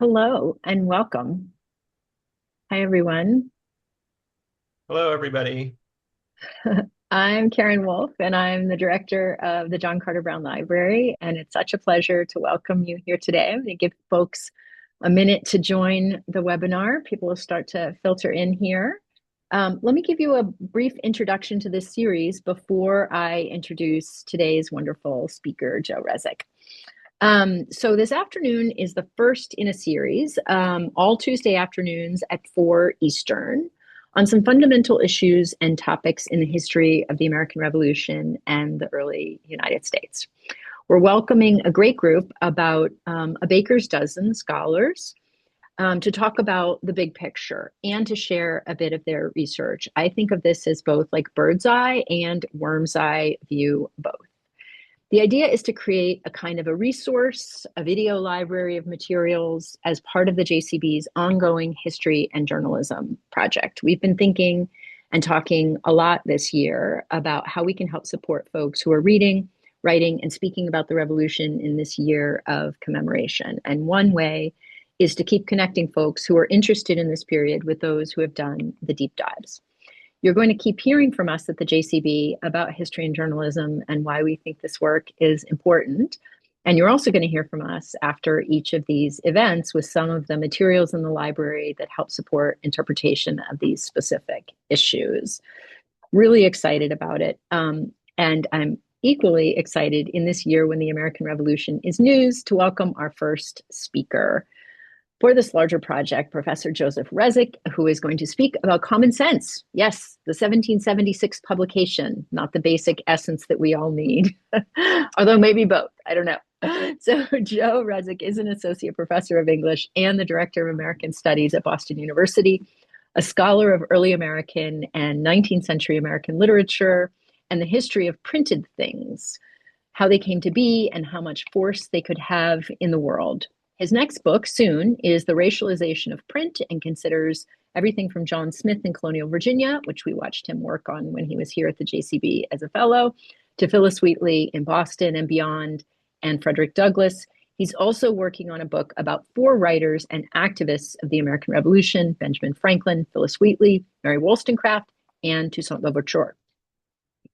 Hello and welcome. Hi, everyone. Hello, everybody. I'm Karen Wolf, and I'm the director of the John Carter Brown Library. And it's such a pleasure to welcome you here today. I'm going to give folks a minute to join the webinar. People will start to filter in here. Let me give you a brief introduction to this series before I introduce today's wonderful speaker, Joe Rezek. So this afternoon is the first in a series, all Tuesday afternoons at 4 Eastern, on some fundamental issues and topics in the history of the American Revolution and the early United States. We're welcoming a great group, about a baker's dozen scholars, to talk about the big picture and to share a bit of their research. I think of this as both like bird's eye and worm's eye view, both. The idea is to create a kind of a resource, a video library of materials as part of the JCB's ongoing history and journalism project. We've been thinking and talking a lot this year about how we can help support folks who are reading, writing, and speaking about the revolution in this year of commemoration. And one way is to keep connecting folks who are interested in this period with those who have done the deep dives. You're going to keep hearing from us at the JCB about history and journalism and why we think this work is important. And you're also going to hear from us after each of these events with some of the materials in the library that help support interpretation of these specific issues. Really excited about it. And I'm equally excited in this year when the American Revolution is news to welcome our first speaker for this larger project, Professor Joseph Rezek, who is going to speak about common sense. Yes, the 1776 publication, not the basic essence that we all need, although maybe both. I don't know. So, Joe Rezek is an associate professor of English and the director of American Studies at Boston University, a scholar of early American and 19th century American literature and the history of printed things, how they came to be, and how much force they could have in the world. His next book, soon, is The Racialization of Print and considers everything from John Smith in colonial Virginia, which we watched him work on when he was here at the JCB as a fellow, to Phyllis Wheatley in Boston and beyond, and Frederick Douglass. He's also working on a book about four writers and activists of the American Revolution: Benjamin Franklin, Phyllis Wheatley, Mary Wollstonecraft, and Toussaint Louverture.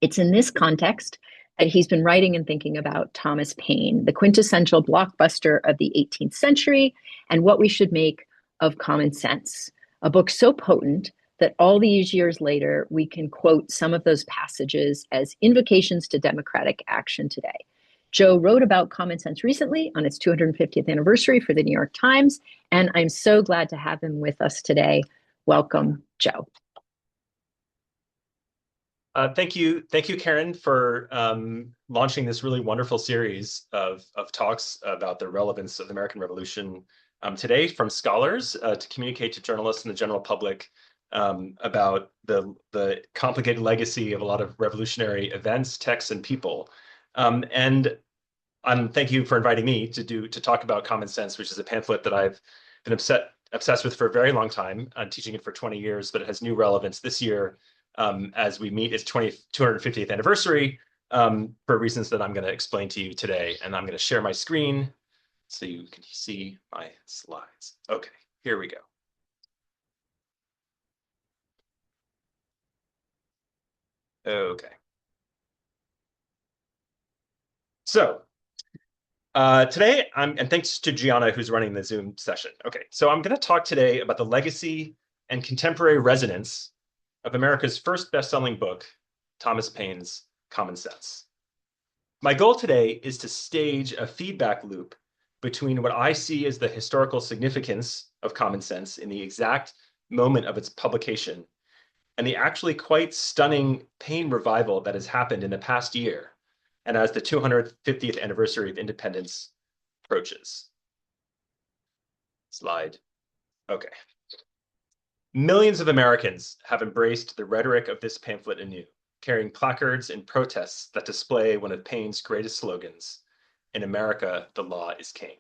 It's in this context that he's been writing and thinking about Thomas Paine, the quintessential blockbuster of the 18th century, and what we should make of Common Sense, a book so potent that all these years later, we can quote some of those passages as invocations to democratic action today. Joe wrote about Common Sense recently on its 250th anniversary for the New York Times, and I'm so glad to have him with us today. Welcome, Joe. Thank you, Karen, for launching this really wonderful series of talks about the relevance of the American Revolution today, from scholars to communicate to journalists and the general public about the complicated legacy of a lot of revolutionary events, texts, and people. And thank you for inviting me to talk about Common Sense, which is a pamphlet that I've been obsessed with for a very long time. I'm teaching it for 20 years, but it has new relevance this year as we meet its 250th anniversary, for reasons that I'm going to explain to you today. And I'm going to share my screen so you can see my slides. Okay, here we go. Okay. So today, and thanks to Gianna, who's running the Zoom session. Okay, so I'm going to talk today about the legacy and contemporary resonance of America's first best-selling book, Thomas Paine's Common Sense. My goal today is to stage a feedback loop between what I see as the historical significance of Common Sense in the exact moment of its publication and the actually quite stunning Paine revival that has happened in the past year, and as the 250th anniversary of independence approaches. Slide. Okay. Millions of Americans have embraced the rhetoric of this pamphlet anew, carrying placards and protests that display one of Paine's greatest slogans: "In America, the law is king."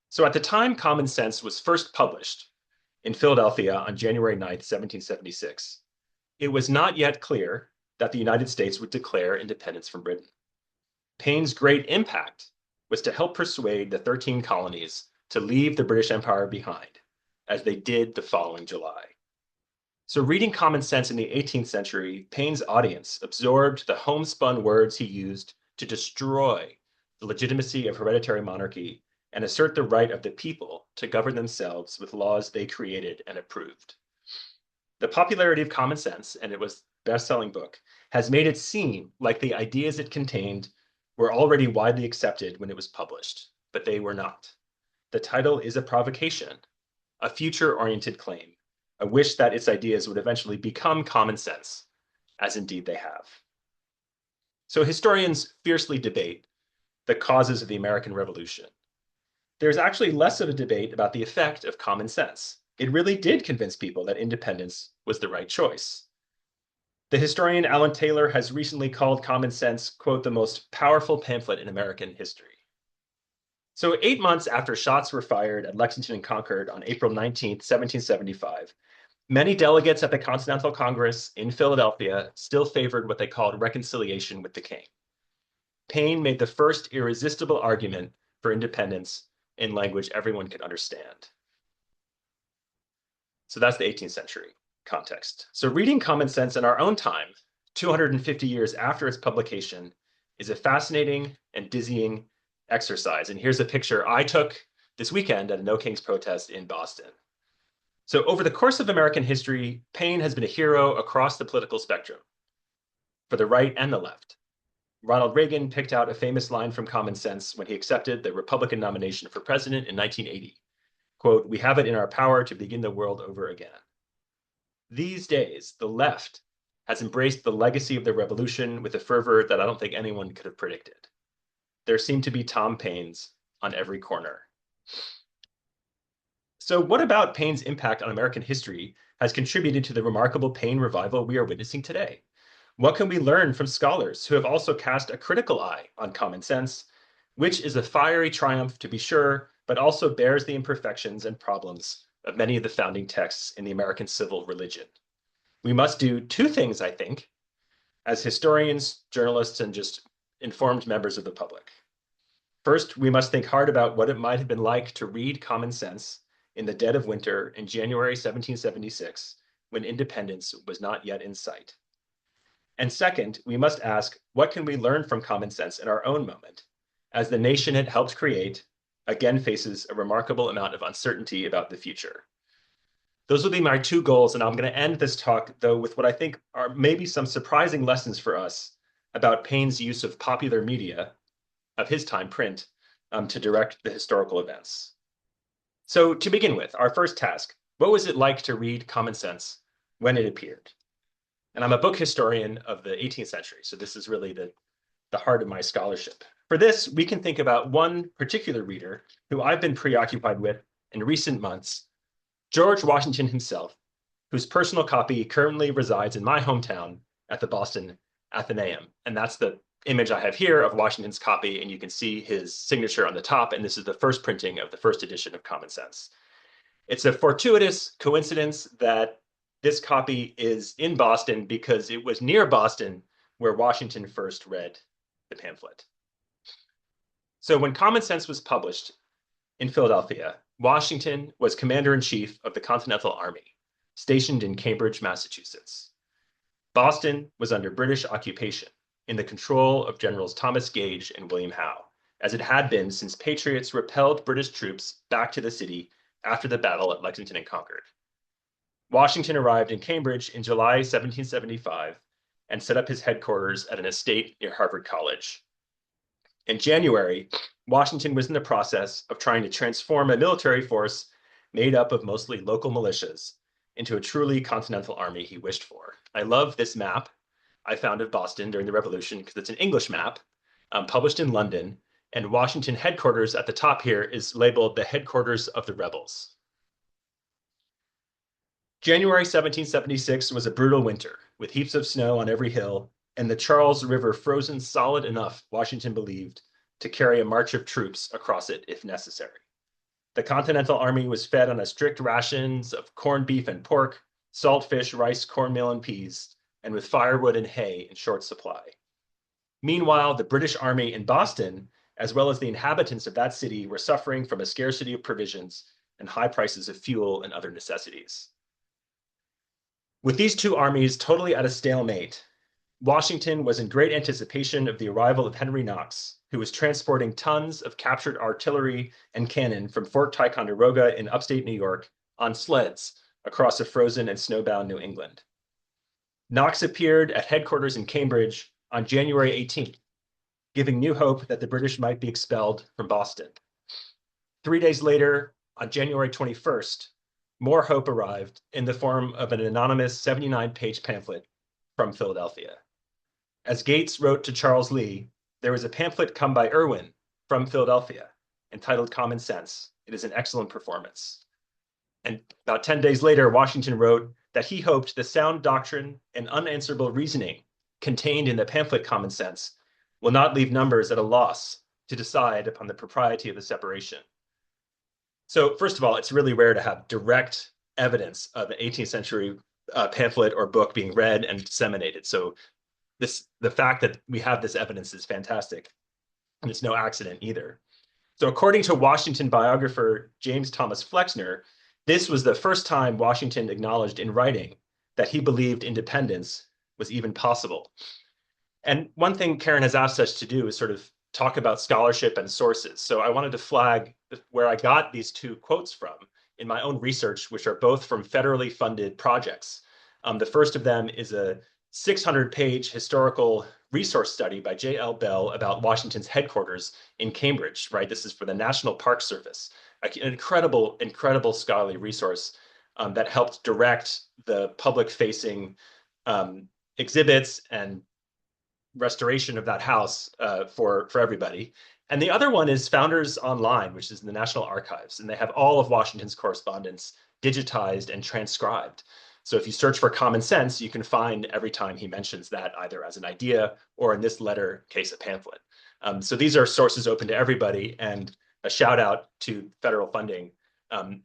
So at the time Common Sense was first published in Philadelphia on January 9th, 1776, it was not yet clear that the United States would declare independence from Britain. Paine's great impact was to help persuade the 13 colonies to leave the British Empire behind, as they did the following July. So, reading Common Sense in the 18th century, Paine's audience absorbed the homespun words he used to destroy the legitimacy of hereditary monarchy and assert the right of the people to govern themselves with laws they created and approved. The popularity of Common Sense, and it was a best-selling book, has made it seem like the ideas it contained were already widely accepted when it was published, but they were not. The title is a provocation, a future-oriented claim, a wish that its ideas would eventually become common sense, as indeed they have. So historians fiercely debate the causes of the American Revolution. There's actually less of a debate about the effect of common sense. It really did convince people that independence was the right choice. The historian Alan Taylor has recently called Common Sense, quote, the most powerful pamphlet in American history. So 8 months after shots were fired at Lexington and Concord on April 19th, 1775, many delegates at the Continental Congress in Philadelphia still favored what they called reconciliation with the king. Paine made the first irresistible argument for independence in language everyone could understand. So that's the 18th century context. So reading Common Sense in our own time, 250 years after its publication, is a fascinating and dizzying exercise. And here's a picture I took this weekend at a No Kings protest in Boston. So over the course of American history, Paine has been a hero across the political spectrum, for the right and the left. Ronald Reagan picked out a famous line from Common Sense when he accepted the Republican nomination for president in 1980. Quote, "We have it in our power to begin the world over again." These days, the left has embraced the legacy of the revolution with a fervor that I don't think anyone could have predicted. There seem to be Tom Paines on every corner. So what about Paine's impact on American history has contributed to the remarkable Paine revival we are witnessing today? What can we learn from scholars who have also cast a critical eye on Common Sense, which is a fiery triumph to be sure, but also bears the imperfections and problems of many of the founding texts in the American civil religion? We must do two things, I think, as historians, journalists, and just informed members of the public. First, we must think hard about what it might have been like to read Common Sense in the dead of winter in January 1776, when independence was not yet in sight. And second, we must ask, what can we learn from Common Sense in our own moment, as the nation it helped create again faces a remarkable amount of uncertainty about the future? Those will be my two goals, and I'm going to end this talk, though, with what I think are maybe some surprising lessons for us about Paine's use of popular media, of his time, print, to direct the historical events. So to begin with, our first task, what was it like to read Common Sense when it appeared? And I'm a book historian of the 18th century, so this is really the heart of my scholarship. For this, we can think about one particular reader who I've been preoccupied with in recent months, George Washington himself, whose personal copy currently resides in my hometown at the Boston Athenaeum. And that's the image I have here of Washington's copy, and you can see his signature on the top, and this is the first printing of the first edition of Common Sense. It's a fortuitous coincidence that this copy is in Boston because it was near Boston where Washington first read the pamphlet. So when Common Sense was published in Philadelphia, Washington was commander-in-chief of the Continental Army, stationed in Cambridge, Massachusetts. Boston was under British occupation in the control of Generals Thomas Gage and William Howe, as it had been since patriots repelled British troops back to the city after the battle at Lexington and Concord. Washington arrived in Cambridge in July 1775 and set up his headquarters at an estate near Harvard College. In January, Washington was in the process of trying to transform a military force made up of mostly local militias into a truly continental army he wished for. I love this map I found of Boston during the Revolution because it's an English map published in London, and Washington headquarters at the top here is labeled the headquarters of the rebels. January 1776 was a brutal winter, with heaps of snow on every hill, and the Charles River frozen solid enough, Washington believed, to carry a march of troops across it if necessary. The Continental Army was fed on a strict rations of corned beef and pork, salt fish, rice, cornmeal, and peas, and with firewood and hay in short supply. Meanwhile, the British Army in Boston, as well as the inhabitants of that city, were suffering from a scarcity of provisions and high prices of fuel and other necessities. With these two armies totally at a stalemate, Washington was in great anticipation of the arrival of Henry Knox, who was transporting tons of captured artillery and cannon from Fort Ticonderoga in upstate New York on sleds across a frozen and snowbound New England. Knox appeared at headquarters in Cambridge on January 18th, giving new hope that the British might be expelled from Boston. 3 days later, on January 21st, more hope arrived in the form of an anonymous 79-page pamphlet from Philadelphia. As Gates wrote to Charles Lee, there was a pamphlet come by Irwin from Philadelphia entitled Common Sense. It is an excellent performance. And about 10 days later, Washington wrote that he hoped the sound doctrine and unanswerable reasoning contained in the pamphlet Common Sense will not leave numbers at a loss to decide upon the propriety of the separation. So first of all, it's really rare to have direct evidence of an 18th century pamphlet or book being read and disseminated. So the fact that we have this evidence is fantastic, and it's no accident either. So according to Washington biographer James Thomas Flexner, this was the first time Washington acknowledged in writing that he believed independence was even possible. And one thing Karen has asked us to do is sort of talk about scholarship and sources. So I wanted to flag where I got these two quotes from in my own research, which are both from federally funded projects. The first of them is a 600-page historical resource study by J.L. Bell about Washington's headquarters in Cambridge, right? This is for the National Park Service, an incredible, incredible scholarly resource that helped direct the public-facing exhibits and restoration of that house for everybody. And the other one is Founders Online, which is in the National Archives, and they have all of Washington's correspondence digitized and transcribed. So if you search for Common Sense, you can find every time he mentions that either as an idea or in this letter case, a pamphlet. So these are sources open to everybody, and a shout out to federal funding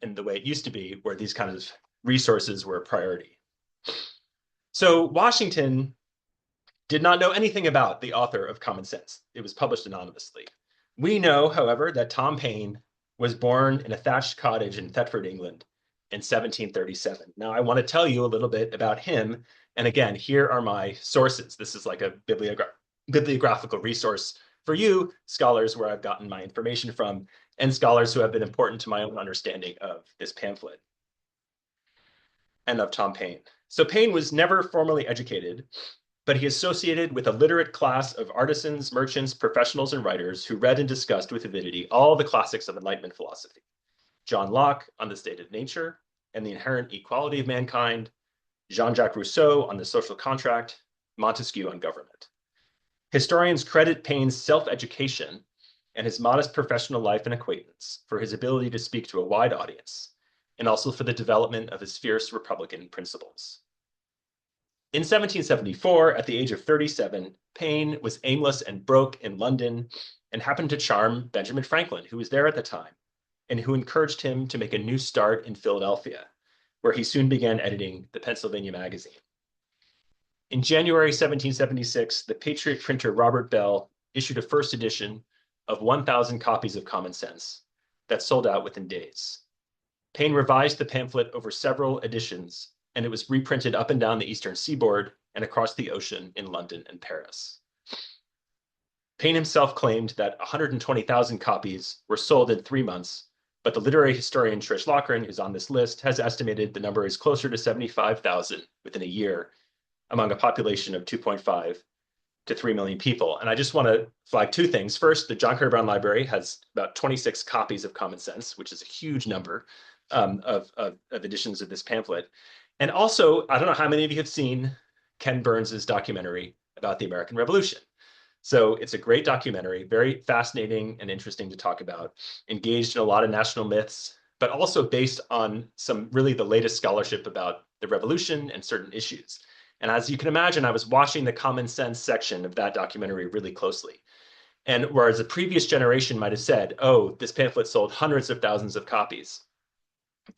in the way it used to be, where these kinds of resources were a priority. So Washington did not know anything about the author of Common Sense. It was published anonymously. We know, however, that Tom Paine was born in a thatched cottage in Thetford, England in 1737. Now, I want to tell you a little bit about him. And again, here are my sources. This is like a bibliographical resource for you, scholars, where I've gotten my information from, and scholars who have been important to my own understanding of this pamphlet and of Tom Paine. So Paine was never formally educated, but he associated with a literate class of artisans, merchants, professionals, and writers who read and discussed with avidity all the classics of Enlightenment philosophy. John Locke on the state of nature and the inherent equality of mankind, Jean-Jacques Rousseau on the social contract, Montesquieu on government. Historians credit Paine's self-education and his modest professional life and acquaintance for his ability to speak to a wide audience, and also for the development of his fierce Republican principles. In 1774, at the age of 37, Paine was aimless and broke in London and happened to charm Benjamin Franklin, who was there at the time, and who encouraged him to make a new start in Philadelphia, where he soon began editing the Pennsylvania Magazine. In January 1776, the Patriot printer Robert Bell issued a first edition of 1,000 copies of Common Sense that sold out within days. Paine revised the pamphlet over several editions, and it was reprinted up and down the eastern seaboard and across the ocean in London and Paris. Paine himself claimed that 120,000 copies were sold in 3 months, but the literary historian Trish Lochran, who's on this list, has estimated the number is closer to 75,000 within a year among a population of 2.5 to 3 million people. And I just want to flag two things. First, the John Carter Brown Library has about 26 copies of Common Sense, which is a huge number of editions of this pamphlet. And also, I don't know how many of you have seen Ken Burns's documentary about the American Revolution. So it's a great documentary, very fascinating and interesting to talk about, engaged in a lot of national myths, but also based on some really the latest scholarship about the revolution and certain issues. And as you can imagine, I was watching the Common Sense section of that documentary really closely. And whereas a previous generation might have said, oh, this pamphlet sold hundreds of thousands of copies,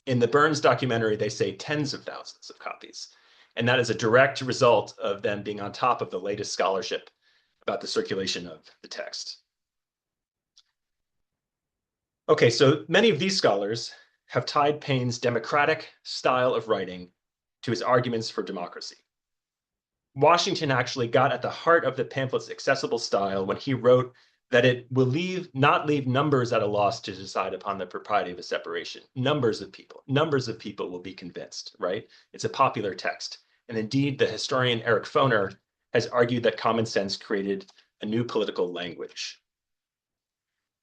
in the Burns documentary, they say tens of thousands of copies. And that is a direct result of them being on top of the latest scholarship about the circulation of the text. Okay, so many of these scholars have tied Paine's democratic style of writing to his arguments for democracy. Washington actually got at the heart of the pamphlet's accessible style when he wrote that it will not leave numbers at a loss to decide upon the propriety of a separation. Numbers of people will be convinced, right? It's a popular text. And indeed, the historian Eric Foner has argued that common sense created a new political language.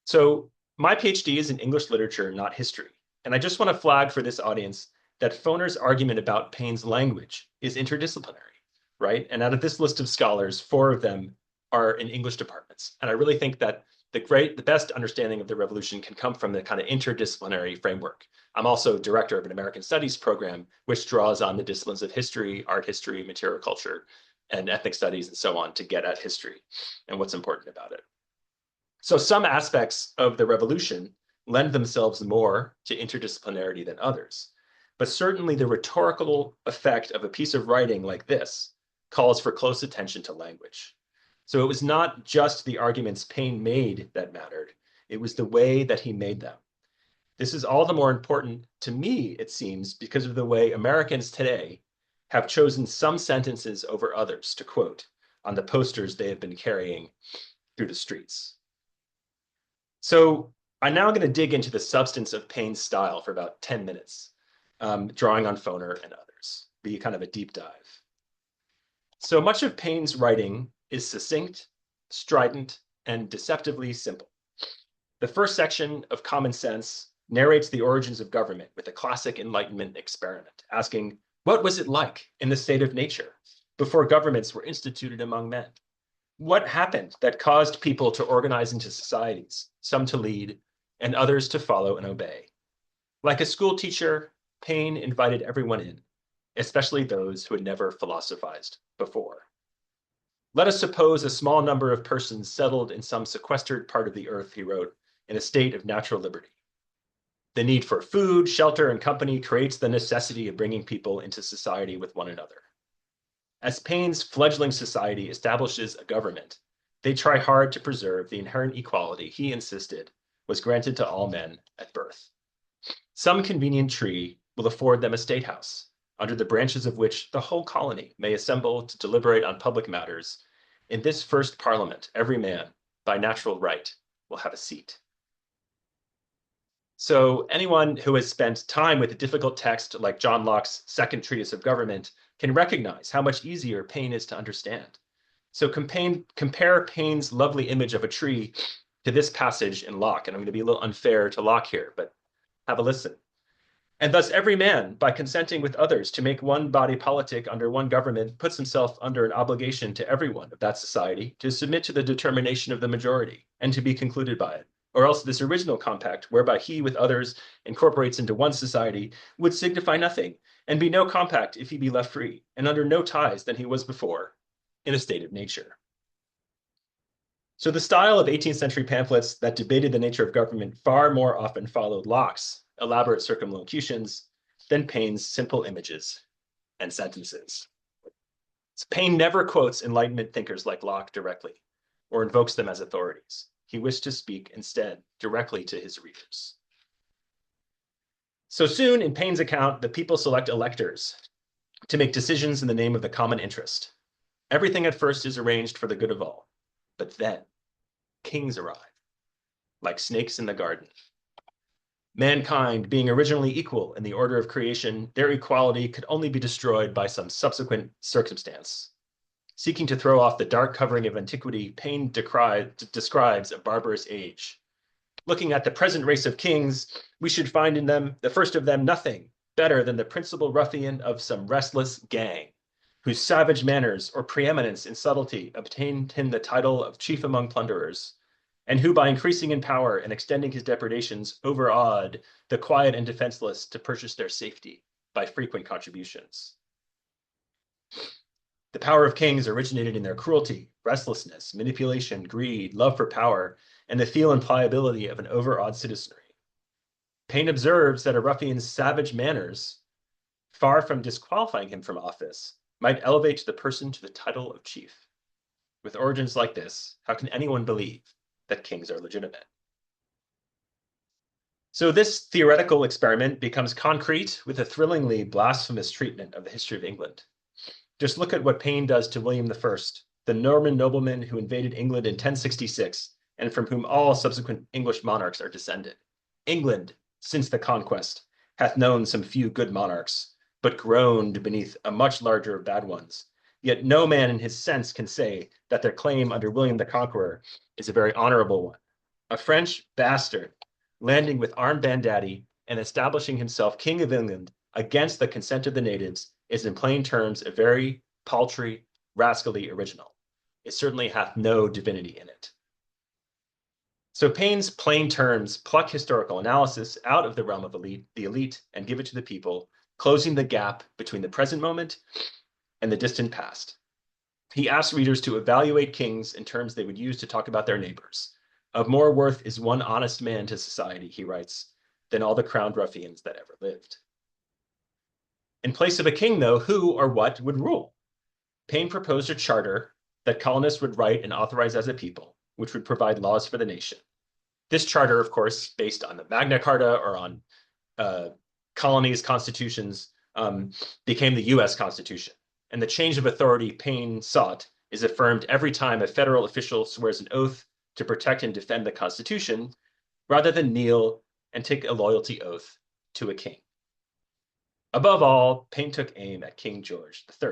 So my PhD is in English literature, not history. And I just want to flag for this audience that Foner's argument about Paine's language is interdisciplinary, right? And out of this list of scholars, 4 of them are in English departments. And I really think that the best understanding of the revolution can come from the kind of interdisciplinary framework. I'm also director of an American Studies program, which draws on the disciplines of history, art history, material culture, and ethnic studies, and so on to get at history and what's important about it. So some aspects of the revolution lend themselves more to interdisciplinarity than others. But certainly the rhetorical effect of a piece of writing like this calls for close attention to language. So it was not just the arguments Paine made that mattered, it was the way that he made them. This is all the more important to me, it seems, because of the way Americans today have chosen some sentences over others to quote on the posters they have been carrying through the streets. So I'm now going to dig into the substance of Paine's style for about 10 minutes, drawing on Foner and others, be kind of a deep dive. So much of Paine's writing is succinct, strident, and deceptively simple. The first section of Common Sense narrates the origins of government with a classic Enlightenment experiment, asking, what was it like in the state of nature before governments were instituted among men? What happened that caused people to organize into societies, some to lead and others to follow and obey? Like a school teacher, Paine invited everyone in, especially those who had never philosophized before. Let us suppose a small number of persons settled in some sequestered part of the earth, he wrote, in a state of natural liberty. The need for food, shelter, and company creates the necessity of bringing people into society with one another. As Paine's fledgling society establishes a government, they try hard to preserve the inherent equality he insisted was granted to all men at birth. Some convenient tree will afford them a state house, under the branches of which the whole colony may assemble to deliberate on public matters. In this first parliament, every man, by natural right, will have a seat. So anyone who has spent time with a difficult text like John Locke's Second Treatise of Government can recognize how much easier Paine is to understand. So compare Paine's lovely image of a tree to this passage in Locke. And I'm going to be a little unfair to Locke here, but have a listen. And thus every man, by consenting with others to make one body politic under one government, puts himself under an obligation to everyone of that society to submit to the determination of the majority and to be concluded by it. Or else this original compact, whereby he with others incorporates into one society, would signify nothing, and be no compact if he be left free, and under no ties than he was before, in a state of nature. So the style of 18th century pamphlets that debated the nature of government far more often followed Locke's elaborate circumlocutions than Paine's simple images and sentences. So Paine never quotes Enlightenment thinkers like Locke directly or invokes them as authorities. He wished to speak instead directly to his readers. So soon, in Paine's account, the people select electors to make decisions in the name of the common interest. Everything at first is arranged for the good of all, but then kings arrive, like snakes in the garden. Mankind being originally equal in the order of creation, their equality could only be destroyed by some subsequent circumstance. Seeking to throw off the dark covering of antiquity, Paine describes a barbarous age. Looking at the present race of kings, we should find in them, the first of them, nothing better than the principal ruffian of some restless gang, whose savage manners or preeminence in subtlety obtained him the title of chief among plunderers, and who by increasing in power and extending his depredations overawed the quiet and defenseless to purchase their safety by frequent contributions. The power of kings originated in their cruelty, restlessness, manipulation, greed, love for power, and the feel and pliability of an overawed citizenry. Paine observes that a ruffian's savage manners, far from disqualifying him from office, might elevate the person to the title of chief. With origins like this, how can anyone believe that kings are legitimate? So this theoretical experiment becomes concrete with a thrillingly blasphemous treatment of the history of England. Just look at what Paine does to William I, the Norman nobleman who invaded England in 1066 and from whom all subsequent English monarchs are descended. England, since the conquest, hath known some few good monarchs, but groaned beneath a much larger of bad ones. Yet no man in his sense can say that their claim under William the Conqueror is a very honorable one. A French bastard landing with armed banditti and establishing himself king of England against the consent of the natives is in plain terms a very paltry, rascally original. It certainly hath no divinity in it. So Paine's plain terms pluck historical analysis out of the realm of the elite and give it to the people, closing the gap between the present moment and the distant past. He asks readers to evaluate kings in terms they would use to talk about their neighbors. Of more worth is one honest man to society, he writes, than all the crowned ruffians that ever lived. In place of a king, though, who or what would rule? Paine proposed a charter that colonists would write and authorize as a people, which would provide laws for the nation. This charter, of course, based on the Magna Carta or on colonies' constitutions, became the US Constitution. And the change of authority Paine sought is affirmed every time a federal official swears an oath to protect and defend the Constitution, rather than kneel and take a loyalty oath to a king. Above all, Paine took aim at King George III.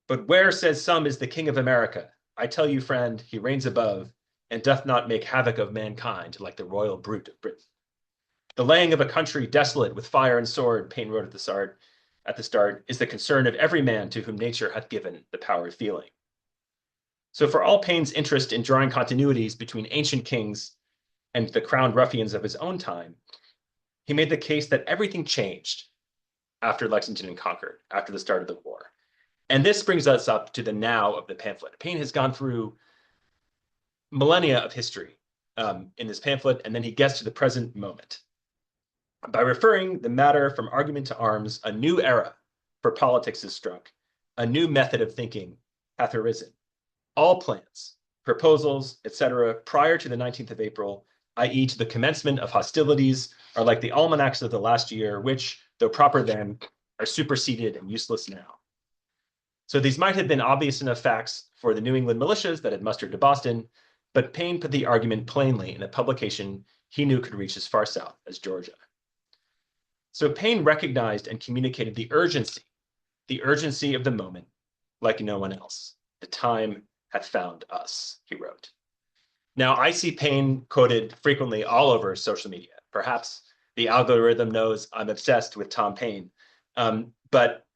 But where, says some, is the King of America? I tell you, friend, he reigns above, and doth not make havoc of mankind like the royal brute of Britain. The laying of a country desolate with fire and sword, Paine wrote at the start, is the concern of every man to whom nature hath given the power of feeling. So for all Paine's interest in drawing continuities between ancient kings and the crowned ruffians of his own time, he made the case that everything changed after Lexington and Concord, after the start of the war. And this brings us up to the now of the pamphlet. Paine has gone through millennia of history in this pamphlet, and then he gets to the present moment. By referring the matter from argument to arms, a new era for politics is struck, a new method of thinking hath arisen. All plans, proposals, etc., prior to the 19th of April, i.e., to the commencement of hostilities, are like the almanacs of the last year, which, though proper then, are superseded and useless now. So these might have been obvious enough facts for the New England militias that had mustered to Boston, but Paine put the argument plainly in a publication he knew could reach as far south as Georgia. So Paine recognized and communicated the urgency of the moment, like no one else. The time hath found us, he wrote. Now, I see Paine quoted frequently all over social media. Perhaps the algorithm knows I'm obsessed with Tom Paine, but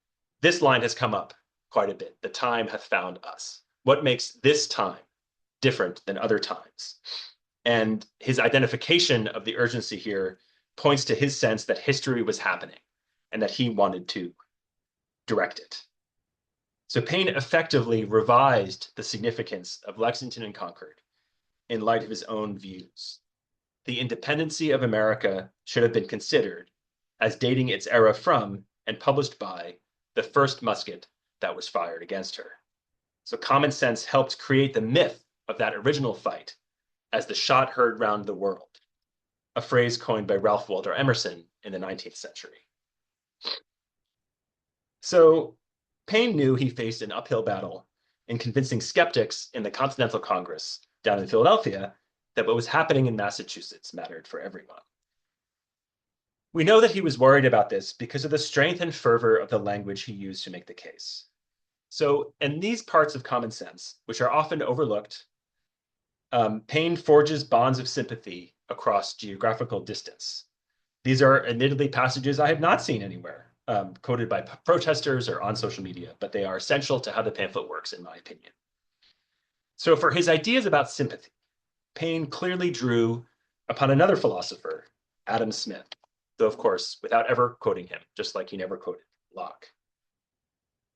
this line has come up quite a bit. The time hath found us. What makes this time different than other times? And his identification of the urgency here points to his sense that history was happening and that he wanted to direct it. So Paine effectively revised the significance of Lexington and Concord in light of his own views. The independency of America should have been considered as dating its era from and published by the first musket that was fired against her. So common sense helped create the myth of that original fight as the shot heard round the world, a phrase coined by Ralph Waldo Emerson in the 19th century. So Paine knew he faced an uphill battle in convincing skeptics in the Continental Congress down in Philadelphia that what was happening in Massachusetts mattered for everyone. We know that he was worried about this because of the strength and fervor of the language he used to make the case. So in these parts of common sense, which are often overlooked, Paine forges bonds of sympathy across geographical distance. These are admittedly passages I have not seen anywhere, quoted by protesters or on social media, but they are essential to how the pamphlet works, in my opinion. So for his ideas about sympathy, Paine clearly drew upon another philosopher, Adam Smith, though of course without ever quoting him, just like he never quoted Locke.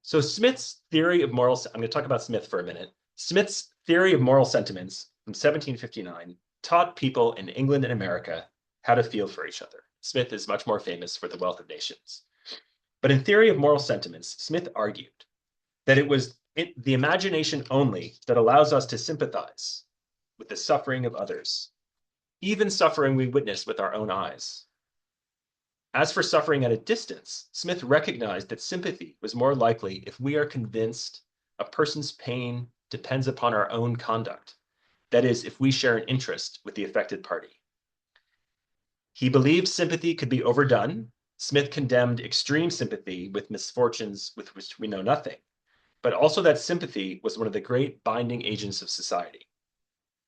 So Smith's theory of moral, I'm going to talk about Smith for a minute. Smith's theory of moral sentiments from 1759 taught people in England and America how to feel for each other. Smith is much more famous for The Wealth of Nations. But in theory of moral sentiments, Smith argued that it was the imagination only that allows us to sympathize with the suffering of others. even suffering we witness with our own eyes. As for suffering at a distance, Smith recognized that sympathy was more likely if we are convinced a person's pain depends upon our own conduct. That is, if we share an interest with the affected party. He believed sympathy could be overdone. Smith condemned extreme sympathy with misfortunes with which we know nothing, but also that sympathy was one of the great binding agents of society.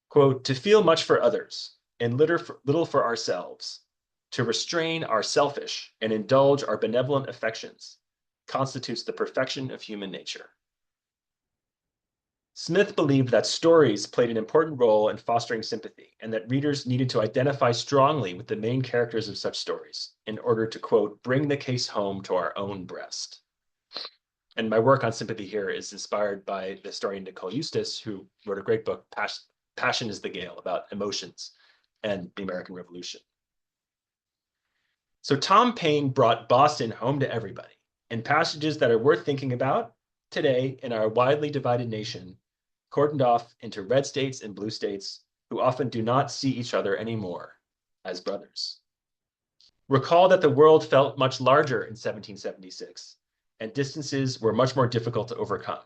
Quote, to feel much for others and little for ourselves, to restrain our selfish and indulge our benevolent affections, constitutes the perfection of human nature. Smith believed that stories played an important role in fostering sympathy and that readers needed to identify strongly with the main characters of such stories in order to, quote, bring the case home to our own breast. And my work on sympathy here is inspired by the historian Nicole Eustace, who wrote a great book, Passion is the Gale, about emotions and the American Revolution. So Tom Paine brought Boston home to everybody in passages that are worth thinking about today in our widely divided nation, cordoned off into red states and blue states who often do not see each other anymore as brothers. Recall that the world felt much larger in 1776, and distances were much more difficult to overcome.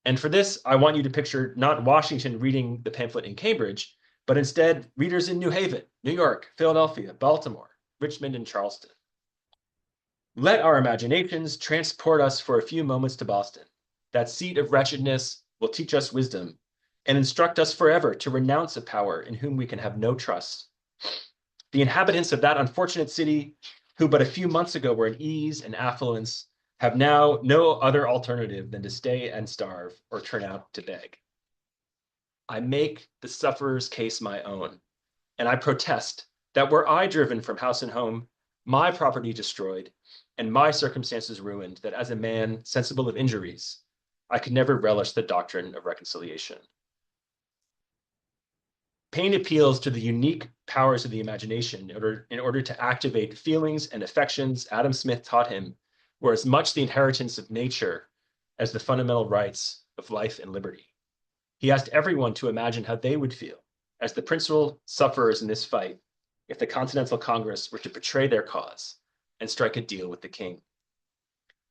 And for this, I want you to picture not Washington reading the pamphlet in Cambridge, but instead readers in New Haven, New York, Philadelphia, Baltimore, Richmond, and Charleston. Let our imaginations transport us for a few moments to Boston. That seat of wretchedness will teach us wisdom and instruct us forever to renounce a power in whom we can have no trust. The inhabitants of that unfortunate city, who but a few months ago were in ease and affluence, have now no other alternative than to stay and starve or turn out to beg. I make the sufferer's case my own, and I protest that were I driven from house and home, my property destroyed, and my circumstances ruined, that as a man sensible of injuries, I could never relish the doctrine of reconciliation. Paine appeals to the unique powers of the imagination in order to activate feelings and affections Adam Smith taught him were as much the inheritance of nature as the fundamental rights of life and liberty. He asked everyone to imagine how they would feel as the principal sufferers in this fight if the Continental Congress were to betray their cause and strike a deal with the king.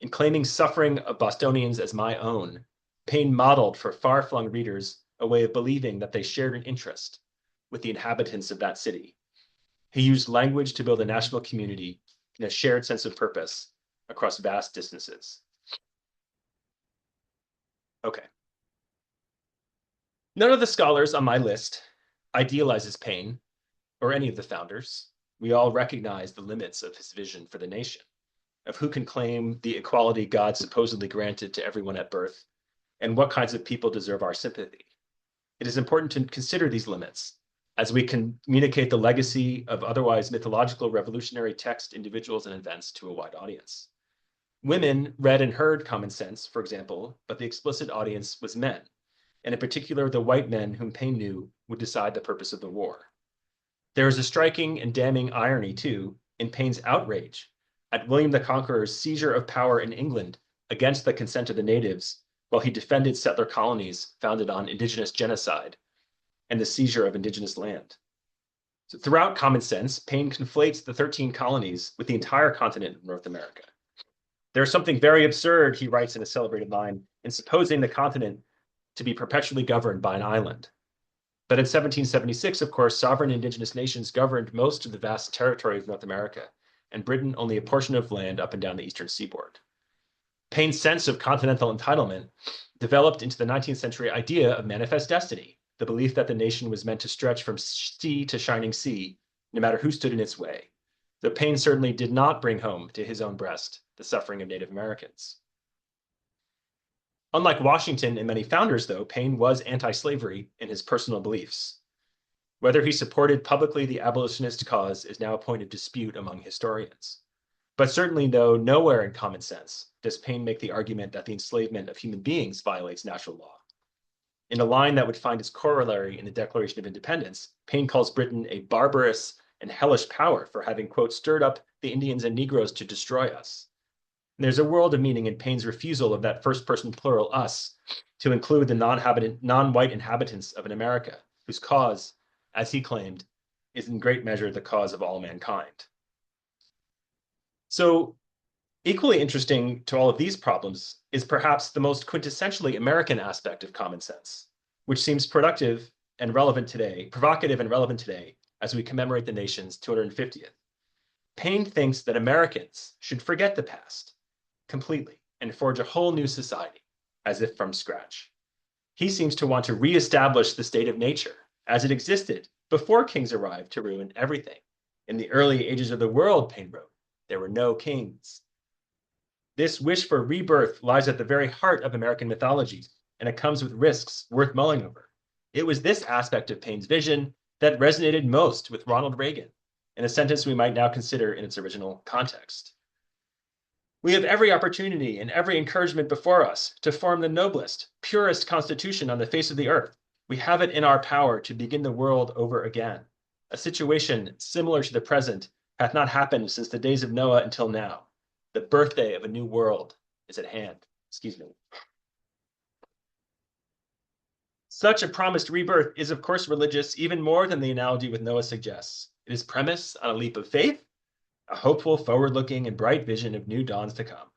In claiming suffering of Bostonians as my own, Paine modeled for far-flung readers a way of believing that they shared an interest with the inhabitants of that city. He used language to build a national community in a shared sense of purpose across vast distances. Okay. None of the scholars on my list idealizes Paine or any of the founders. We all recognize the limits of his vision for the nation, of who can claim the equality God supposedly granted to everyone at birth, and what kinds of people deserve our sympathy. It is important to consider these limits as we communicate the legacy of otherwise mythological revolutionary text, individuals, and events to a wide audience. Women read and heard Common Sense, for example, but the explicit audience was men, and in particular the white men whom Paine knew would decide the purpose of the war. There is a striking and damning irony, too, in Paine's outrage at William the Conqueror's seizure of power in England against the consent of the natives, while he defended settler colonies founded on indigenous genocide and the seizure of indigenous land. So throughout Common Sense, Paine conflates the 13 colonies with the entire continent of North America. There's something very absurd, he writes in a celebrated line, in supposing the continent to be perpetually governed by an island. But in 1776, of course, sovereign indigenous nations governed most of the vast territory of North America, and Britain only a portion of land up and down the eastern seaboard. Paine's sense of continental entitlement developed into the 19th century idea of manifest destiny, the belief that the nation was meant to stretch from sea to shining sea, no matter who stood in its way. Though Paine certainly did not bring home to his own breast the suffering of Native Americans. Unlike Washington and many founders, though, Paine was anti-slavery in his personal beliefs. Whether he supported publicly the abolitionist cause is now a point of dispute among historians. But certainly, though, nowhere in Common Sense does Paine make the argument that the enslavement of human beings violates natural law. In a line that would find its corollary in the Declaration of Independence, Paine calls Britain a barbarous and hellish power for having, quote, stirred up the Indians and Negroes to destroy us. And there's a world of meaning in Paine's refusal of that first-person plural us to include the non-white inhabitants of an America whose cause, as he claimed, is in great measure the cause of all mankind. So, equally interesting to all of these problems is perhaps the most quintessentially American aspect of common sense, which seems provocative and relevant today as we commemorate the nation's 250th. Paine thinks that Americans should forget the past completely and forge a whole new society, as if from scratch. He seems to want to reestablish the state of nature as it existed before kings arrived to ruin everything. In the early ages of the world, Paine wrote, there were no kings. This wish for rebirth lies at the very heart of American mythology, and it comes with risks worth mulling over. It was this aspect of Paine's vision that resonated most with Ronald Reagan, in a sentence we might now consider in its original context. We have every opportunity and every encouragement before us to form the noblest, purest constitution on the face of the earth. We have it in our power to begin the world over again. A situation similar to the present hath not happened since the days of Noah until now. The birthday of a new world is at hand. Excuse me. Such a promised rebirth is, of course, religious even more than the analogy with Noah suggests. It is premised on a leap of faith, a hopeful, forward-looking, and bright vision of new dawns to come.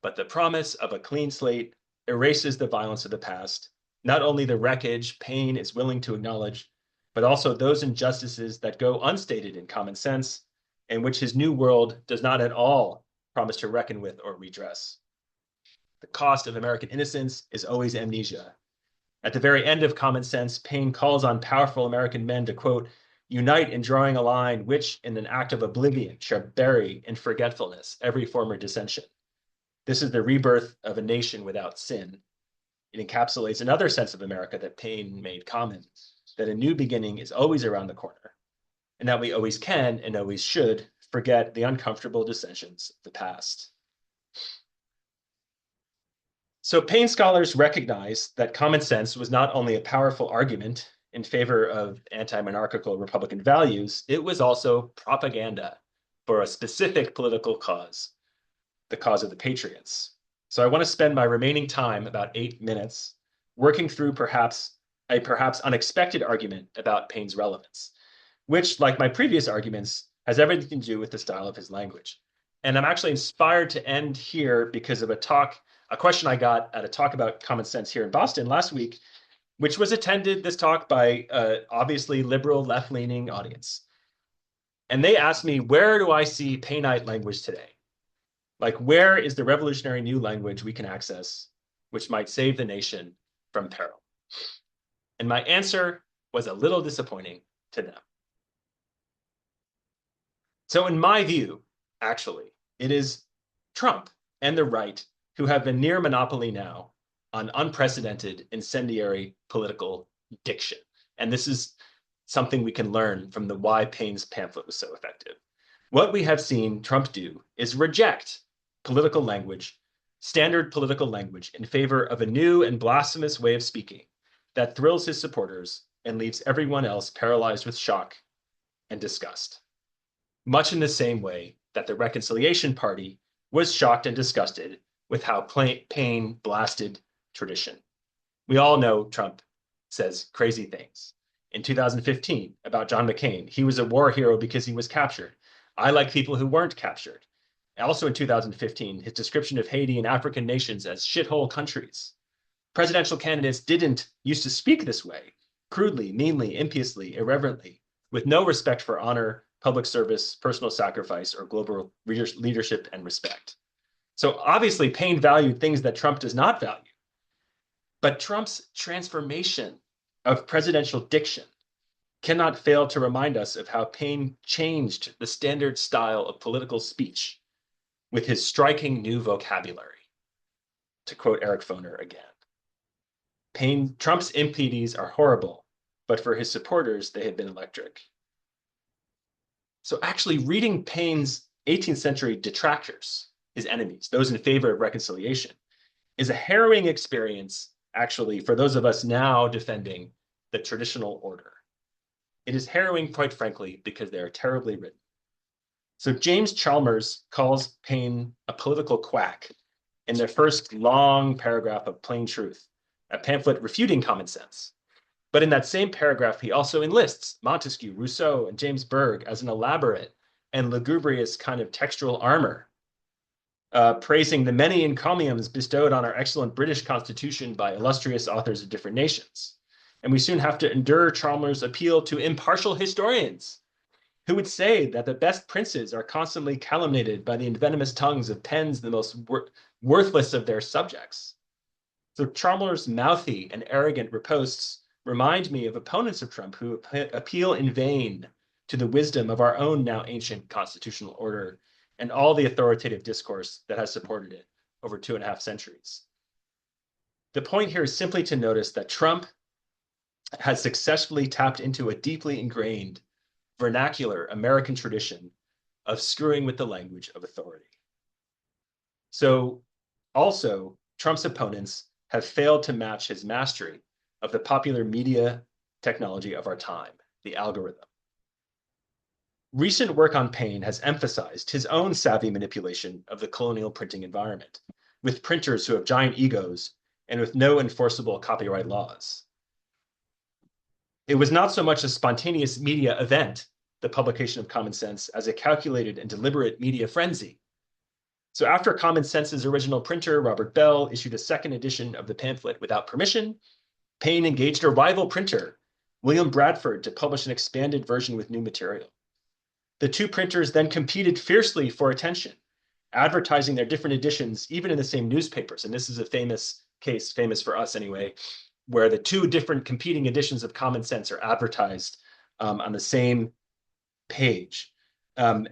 But the promise of a clean slate erases the violence of the past, not only the wreckage Paine is willing to acknowledge, but also those injustices that go unstated in common sense, and which his new world does not at all promise to reckon with or redress. The cost of American innocence is always amnesia. At the very end of Common Sense, Paine calls on powerful American men to, quote, unite in drawing a line which, in an act of oblivion, shall bury in forgetfulness every former dissension. This is the rebirth of a nation without sin. It encapsulates another sense of America that Paine made common, that a new beginning is always around the corner, and that we always can and always should forget the uncomfortable dissensions of the past. So Paine scholars recognize that common sense was not only a powerful argument in favor of anti-monarchical Republican values, it was also propaganda for a specific political cause, the cause of the Patriots. So I want to spend my remaining time, about 8 minutes, working through a perhaps unexpected argument about Paine's relevance, which, like my previous arguments, has everything to do with the style of his language. And I'm actually inspired to end here because of a question I got at a talk about common sense here in Boston last week, which was attended, this talk, by obviously liberal, left-leaning audience. And they asked me, where do I see Paineite language today? Like, where is the revolutionary new language we can access, which might save the nation from peril? And my answer was a little disappointing to them. So in my view, actually, it is Trump and the right who have a near monopoly now on unprecedented incendiary political diction. And this is something we can learn from the why Paine's pamphlet was so effective. What we have seen Trump do is reject political language, standard political language, in favor of a new and blasphemous way of speaking that thrills his supporters and leaves everyone else paralyzed with shock and disgust. Much in the same way that the Reconciliation Party was shocked and disgusted with how Paine blasted tradition. We all know Trump says crazy things. In 2015, about John McCain, he was a war hero because he was captured. I like people who weren't captured. Also in 2015, his description of Haiti and African nations as shithole countries. Presidential candidates didn't used to speak this way, crudely, meanly, impiously, irreverently, with no respect for honor, public service, personal sacrifice, or global leadership and respect. So obviously, Paine valued things that Trump does not value. But Trump's transformation of presidential diction cannot fail to remind us of how Paine changed the standard style of political speech with his striking new vocabulary. To quote Eric Foner again, Trump's impedes are horrible, but for his supporters, they have been electric. So actually reading Paine's 18th century detractors, his enemies, those in favor of reconciliation, is a harrowing experience, actually, for those of us now defending the traditional order. It is harrowing, quite frankly, because they are terribly written. So James Chalmers calls Paine a political quack in the first long paragraph of Plain Truth, a pamphlet refuting common sense. But in that same paragraph, he also enlists Montesquieu, Rousseau, and James Berg as an elaborate and lugubrious kind of textual armor, praising the many encomiums bestowed on our excellent British Constitution by illustrious authors of different nations. And we soon have to endure Chalmers' appeal to impartial historians who would say that the best princes are constantly calumniated by the envenomous tongues of pens the most worthless of their subjects. So Chalmers' mouthy and arrogant riposts remind me of opponents of Trump who appeal in vain to the wisdom of our own now ancient constitutional order and all the authoritative discourse that has supported it over 2.5 centuries. The point here is simply to notice that Trump has successfully tapped into a deeply ingrained vernacular American tradition of screwing with the language of authority. So also, Trump's opponents have failed to match his mastery of the popular media technology of our time, the algorithm. Recent work on Paine has emphasized his own savvy manipulation of the colonial printing environment, with printers who have giant egos and with no enforceable copyright laws. It was not so much a spontaneous media event, the publication of Common Sense, as a calculated and deliberate media frenzy. So after Common Sense's original printer, Robert Bell, issued a second edition of the pamphlet without permission, Paine engaged a rival printer, William Bradford, to publish an expanded version with new material. The two printers then competed fiercely for attention, advertising their different editions, even in the same newspapers. And this is a famous case, famous for us anyway, where the two different competing editions of Common Sense are advertised on the same page. And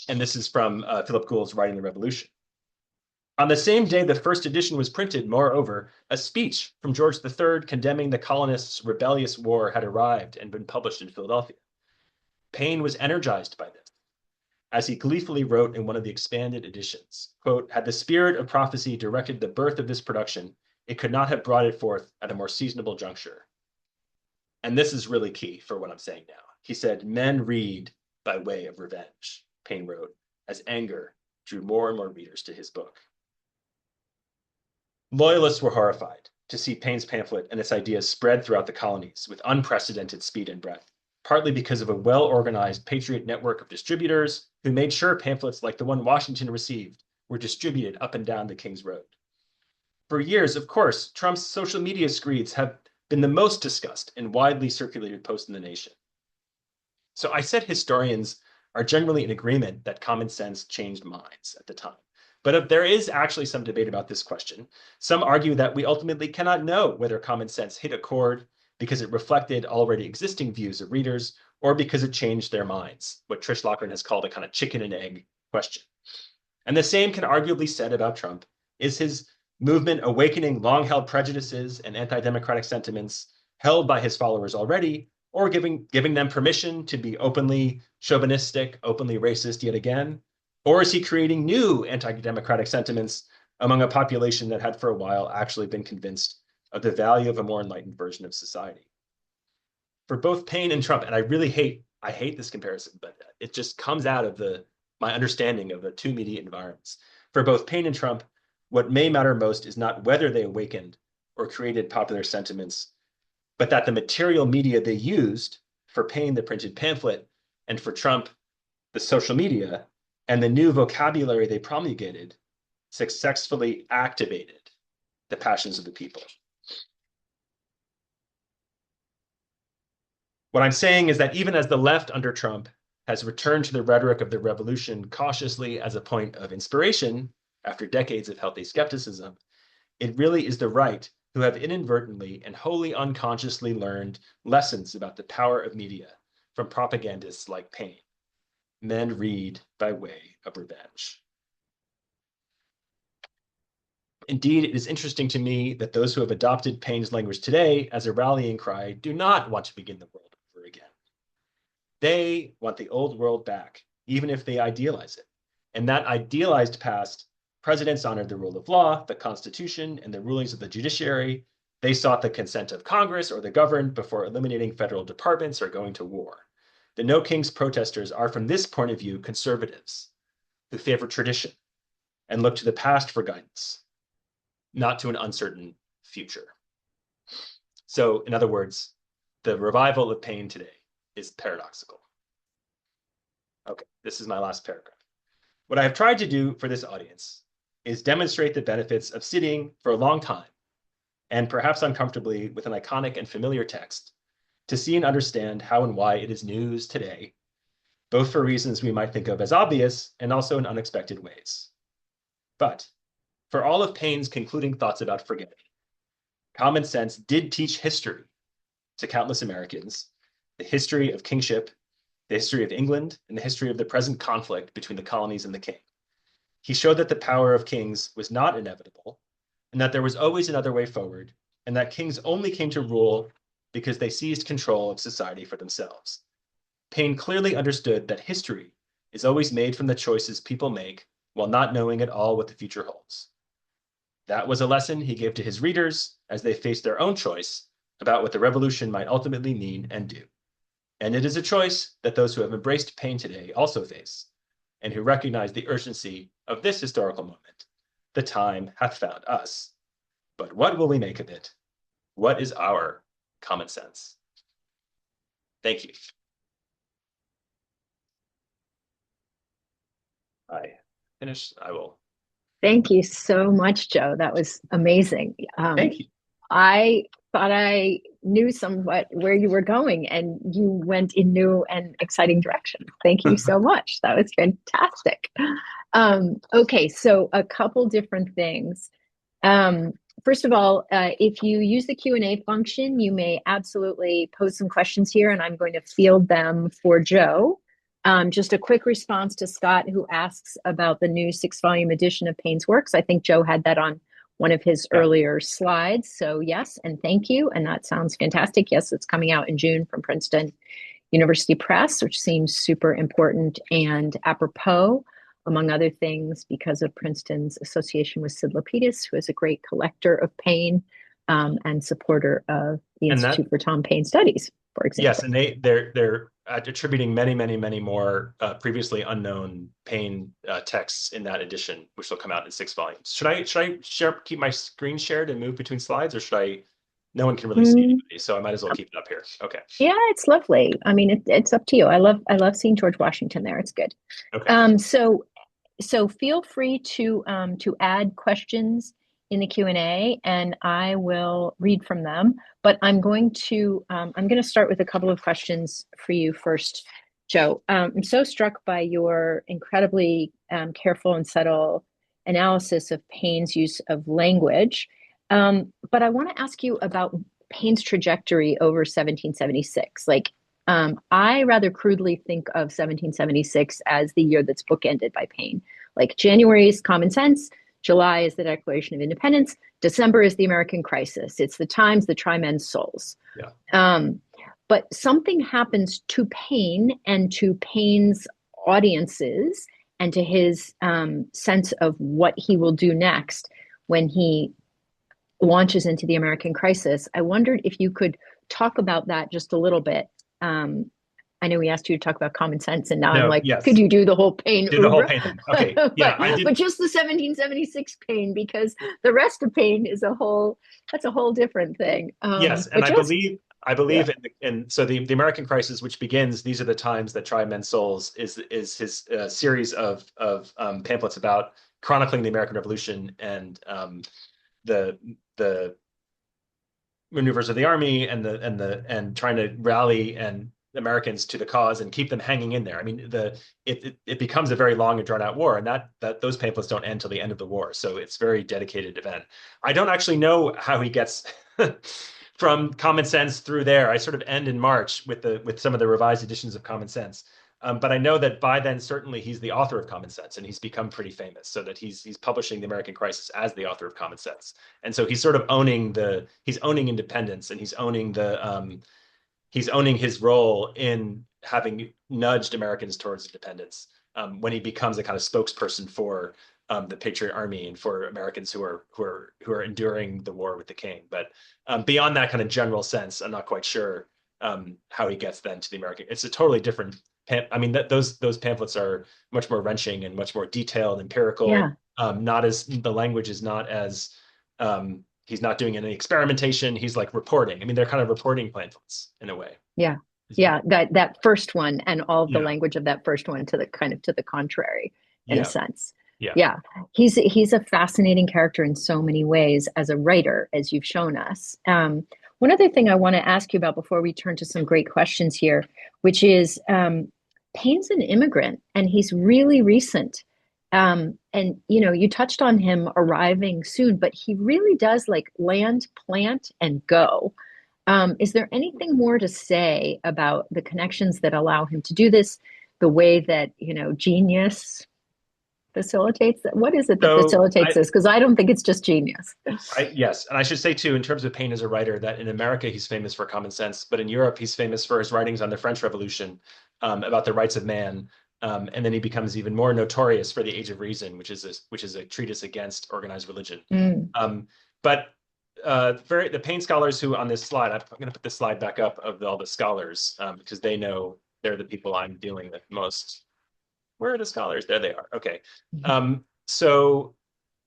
this is from Philip Gould's Writing the Revolution. On the same day the first edition was printed, moreover, a speech from George III condemning the colonists' rebellious war had arrived and been published in Philadelphia. Paine was energized by this, as he gleefully wrote in one of the expanded editions, quote, "Had the spirit of prophecy directed the birth of this production, it could not have brought it forth at a more seasonable juncture." And this is really key for what I'm saying now. He said, "Men read by way of revenge," Paine wrote, as anger drew more and more readers to his book. Loyalists were horrified to see Paine's pamphlet and its ideas spread throughout the colonies with unprecedented speed and breadth, partly because of a well-organized patriot network of distributors who made sure pamphlets like the one Washington received were distributed up and down the King's Road. For years, of course, Trump's social media screeds have been the most discussed and widely circulated post in the nation. So I said historians are generally in agreement that Common Sense changed minds at the time. But there is actually some debate about this question. Some argue that we ultimately cannot know whether Common Sense hit a chord because it reflected already existing views of readers or because it changed their minds, what Trish Lochran has called a kind of chicken and egg question. And the same can arguably be said about Trump. Is his movement awakening long-held prejudices and anti-democratic sentiments held by his followers already, or giving them permission to be openly chauvinistic, openly racist yet again? Or is he creating new anti-democratic sentiments among a population that had for a while actually been convinced of the value of a more enlightened version of society? For both Paine and Trump, and I hate this comparison, but it just comes out of my understanding of the two media environments. For both Paine and Trump, what may matter most is not whether they awakened or created popular sentiments, but that the material media they used, for Paine, the printed pamphlet, and for Trump, the social media, and the new vocabulary they promulgated successfully activated the passions of the people. What I'm saying is that even as the left under Trump has returned to the rhetoric of the revolution cautiously as a point of inspiration after decades of healthy skepticism, it really is the right who have inadvertently and wholly unconsciously learned lessons about the power of media from propagandists like Paine. Men read by way of revenge. Indeed, it is interesting to me that those who have adopted Paine's language today as a rallying cry do not want to begin the world over again. They want the old world back, even if they idealize it. And that idealized past, presidents honored the rule of law, the Constitution, and the rulings of the judiciary. They sought the consent of Congress or the governed before eliminating federal departments or going to war. The No Kings protesters are, from this point of view, conservatives who favor tradition and look to the past for guidance, not to an uncertain future. So, in other words, the revival of pain today is paradoxical. Okay, this is my last paragraph. What I have tried to do for this audience is demonstrate the benefits of sitting for a long time, and perhaps uncomfortably with an iconic and familiar text, to see and understand how and why it is news today, both for reasons we might think of as obvious and also in unexpected ways. But for all of Paine's concluding thoughts about forgetting, common sense did teach history to countless Americans, the history of kingship, the history of England, and the history of the present conflict between the colonies and the king. He showed that the power of kings was not inevitable, and that there was always another way forward, and that kings only came to rule because they seized control of society for themselves. Paine clearly understood that history is always made from the choices people make while not knowing at all what the future holds. That was a lesson he gave to his readers as they faced their own choice about what the revolution might ultimately mean and do. And it is a choice that those who have embraced Paine today also face, and who recognize the urgency of this historical moment. The time hath found us. But what will we make of it? What is our common sense? Thank you. I finished. I will. Thank you so much, Joe. That was amazing. Thank you. I thought I knew somewhat where you were going, and you went in new and exciting directions. Thank you so much. That was fantastic. Okay, so a couple different things. Um, First of all, if you use the Q&A function, you may absolutely pose some questions here, and I'm going to field them for Joe. Just a quick response to Scott, who asks about the new 6-volume edition of Paine's works. I think Joe had that on one of his Yeah. earlier slides. So yes, and thank you. And that sounds fantastic. Yes, it's coming out in June from Princeton University Press, which seems super important and apropos, among other things, because of Princeton's association with Sid Lapidus, who is a great collector of Paine and supporter of the And that, Institute for Tom Paine Studies, for yes, example. and they're attributing many more previously unknown Paine texts in that edition, which will come out in 6 volumes. Should I keep my screen shared and move between slides, or should I? No one can really see Mm, anybody, so I might as well keep it up here. Okay. yeah, it's lovely. I mean, it's up to you. I love seeing George Washington there. It's good. Okay. So feel free to add questions in the Q&A, and I will read from them. But I'm going to start with a couple of questions for you first, Joe. I'm so struck by your incredibly careful and subtle analysis of Paine's use of language. But I want to ask you about Paine's trajectory over 1776. I rather crudely think of 1776 as the year that's bookended by Paine. Like January is common sense, July is the Declaration of Independence, December is the American crisis. It's the times that try men's souls. Yeah. But something happens to Paine and to Paine's audiences and to his sense of what he will do next when he launches into the American crisis. I wondered if you could talk about that just a little bit. I know we asked you to talk about common sense, and now I'm No. like, could Yes. you do the whole Paine Did the whole oeuvre? Paine thing. Okay. Yeah, but I did. but just the 1776 Paine, because the rest of Paine is a whole that's a whole different thing. Yes, and But I just believe yeah, in so the American crisis, which begins, these are the times that try men's souls, is his series of pamphlets about chronicling the American Revolution and the maneuvers of the army and trying to rally and Americans to the cause and keep them hanging in there. I mean, it becomes a very long and drawn out war, and that those pamphlets don't end till the end of the war, so it's a very dedicated event. I don't actually know how he gets from Common Sense through there. I sort of end in March with some of the revised editions of Common Sense. But I know that by then, certainly, he's the author of Common Sense, and he's become pretty famous. So that he's publishing the American Crisis as the author of Common Sense, and so he's sort of he's owning independence, and he's owning his role in having nudged Americans towards independence when he becomes a kind of spokesperson for the Patriot Army and for Americans who are enduring the war with the king. But beyond that kind of general sense, I'm not quite sure how he gets then to the American. It's a totally different. I mean, those pamphlets are much more wrenching and much more detailed, empirical. yeah, Not as the language is not as he's not doing any experimentation. He's like reporting. I mean, they're kind of reporting pamphlets in a way. Yeah. Is what. Yeah, that first one and all of the Yeah. language of that first one to the kind of to the contrary in a Yeah. sense. Yeah. Yeah. He's a fascinating character in so many ways as a writer, as you've shown us. One other thing I want to ask you about before we turn to some great questions here, which is Paine's an immigrant and he's really recent. And you touched on him arriving soon, but he really does like land, plant, and go. Is there anything more to say about the connections that allow him to do this, the way that, genius facilitates that? What is it that So facilitates this? Because I don't think it's just genius. yes, and I should say too, in terms of Paine as a writer, that in America he's famous for Common Sense, but in Europe he's famous for his writings on the French Revolution, about the rights of man, and then he becomes even more notorious for the Age of Reason, which is a treatise against organized religion. Mm, Um, but the Paine scholars who on this slide, I'm going to put this slide back up of all the scholars, because they know they're the people I'm dealing with most. Where are the scholars? There they are. Okay. So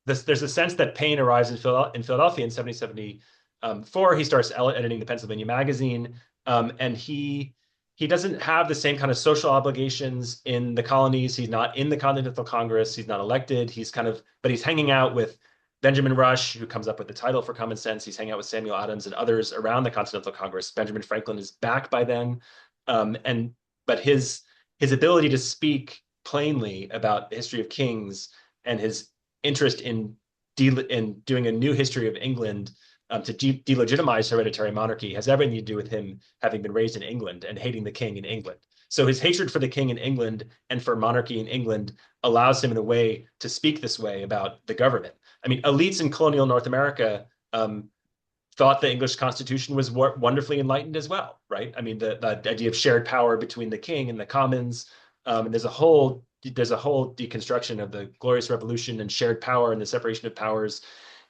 there's a sense that Paine arrives in Philadelphia in 1774. He starts editing the Pennsylvania Magazine, and he doesn't have the same kind of social obligations in the colonies. He's not in the Continental Congress. He's not elected. But he's hanging out with Benjamin Rush, who comes up with the title for Common Sense. He's hanging out with Samuel Adams and others around the Continental Congress. Benjamin Franklin is back by then, and but his ability to speak plainly about the history of kings and his interest in doing a new history of England, to delegitimize hereditary monarchy has everything to do with him having been raised in England and hating the king in England. So his hatred for the king in England and for monarchy in England allows him in a way to speak this way about the government. I mean, elites in colonial North America thought the English Constitution was wonderfully enlightened as well, right? I mean, the idea of shared power between the king and the commons, and there's a whole deconstruction of the Glorious Revolution and shared power and the separation of powers,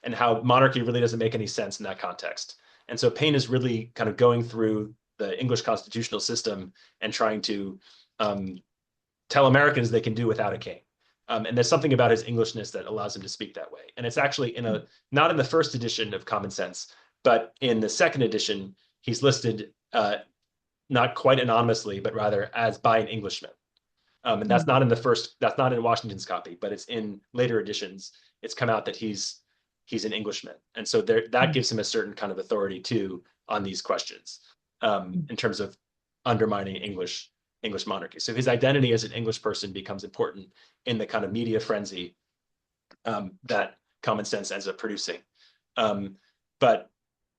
and how monarchy really doesn't make any sense in that context. And so Paine is really kind of going through the English constitutional system and trying to um, tell Americans they can do without a king. And there's something about his Englishness that allows him to speak that way. And it's actually not in the first edition of Common Sense, but in the second edition, he's listed not quite anonymously, but rather as by an Englishman. And mm, that's not in Washington's copy, but it's in later editions. It's come out that he's an Englishman. And so that mm, gives him a certain kind of authority too on these questions, mm, in terms of undermining English monarchy. So his identity as an English person becomes important in the kind of media frenzy, that Common Sense ends up producing. But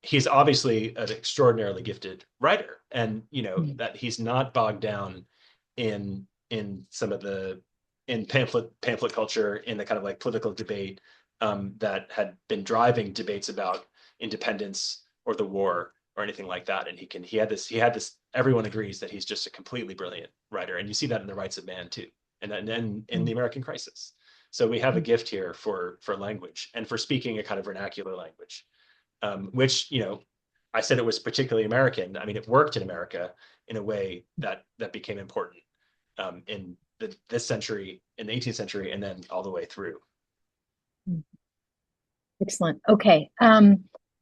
he's obviously an extraordinarily gifted writer, and mm, that he's not bogged down in some of the in pamphlet culture, in the kind of like political debate, that had been driving debates about independence or the war or anything like that. And he had this. Everyone agrees that he's just a completely brilliant writer, and you see that in the Rights of Man too, and then in mm, the American Crisis. So we have a mm. gift here for language and for speaking a kind of vernacular language, which I said it was particularly American. I mean, it worked in America in a way that became important, in this century, in the 18th century, and then all the way through. Excellent. Okay.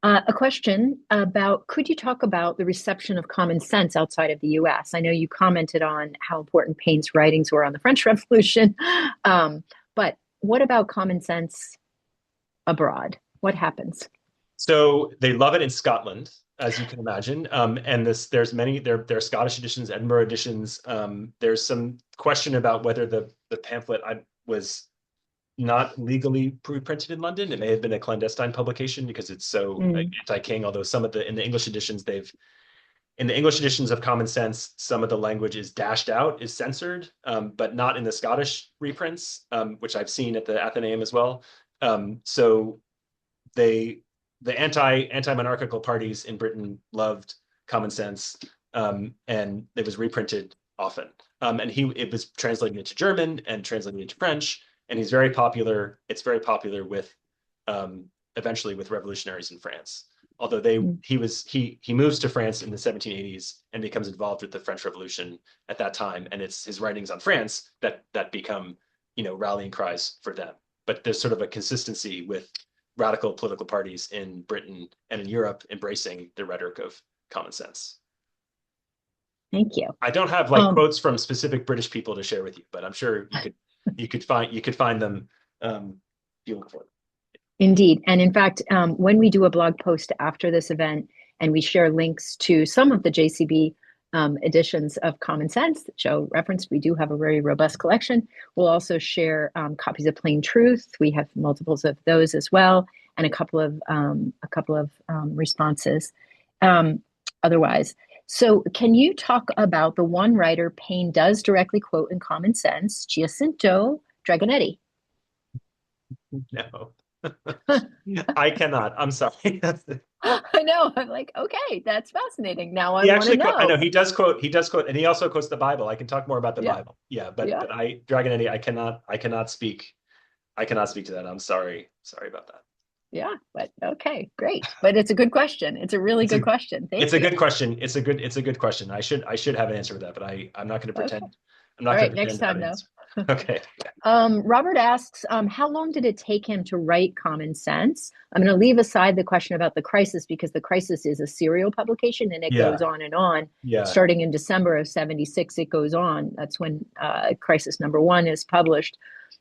A question about, could you talk about the reception of Common Sense outside of the US? I know you commented on how important Paine's writings were on the French Revolution, but what about Common Sense abroad? What happens? So they love it in Scotland, as you can imagine. And there are Scottish editions, Edinburgh editions. There's some question about whether the pamphlet was not legally reprinted in London. It may have been a clandestine publication because it's so Mm, anti-king. Although some of the in the English editions in the English editions of Common Sense, some of the language is dashed out, is censored, but not in the Scottish reprints, which I've seen at the Athenaeum as well. So they the anti-monarchical parties in Britain loved Common Sense, and it was reprinted often. And it was translated into German and translated into French, and he's very popular. It's very popular with, eventually with revolutionaries in France. Although mm, he moves to France in the 1780s and becomes involved with the French Revolution at that time, and it's his writings on France that become rallying cries for them. But there's sort of a consistency with radical political parties in Britain and in Europe embracing the rhetoric of common sense. Thank you. I don't have like Um, quotes from specific British people to share with you, but I'm sure you could find them if you look for them. Indeed. And in fact, when we do a blog post after this event and we share links to some of the JCB editions of Common Sense that Joe referenced, we do have a very robust collection. We'll also share copies of Plain Truth. We have multiples of those as well, and a couple of responses. Um, otherwise, so can you talk about the one writer Paine does directly quote in Common Sense, Giacinto Dragonetti? No. I cannot. I'm sorry. I know. I'm like, okay, that's fascinating. Now I He want to actually quote. I know know. he does quote, and he also quotes the Bible. I can talk more about the Yeah, Bible. Yeah, yeah, but Dragonetti, I cannot speak to that. I'm sorry. Sorry about that. yeah. But okay, great. But it's a good question. It's a really It's good a question. it's Thank a you. good question. It's a good question. I should have an answer for that, but I'm not going to Okay. pretend. I'm All not going right. to Next pretend to have time, an though. answer. Okay. Robert asks, how long did it take him to write Common Sense? I'm going to leave aside the question about the crisis because the crisis is a serial publication and it goes Yeah. on and on. Yeah. Starting in December of 76, it goes on. That's when Crisis number one is published.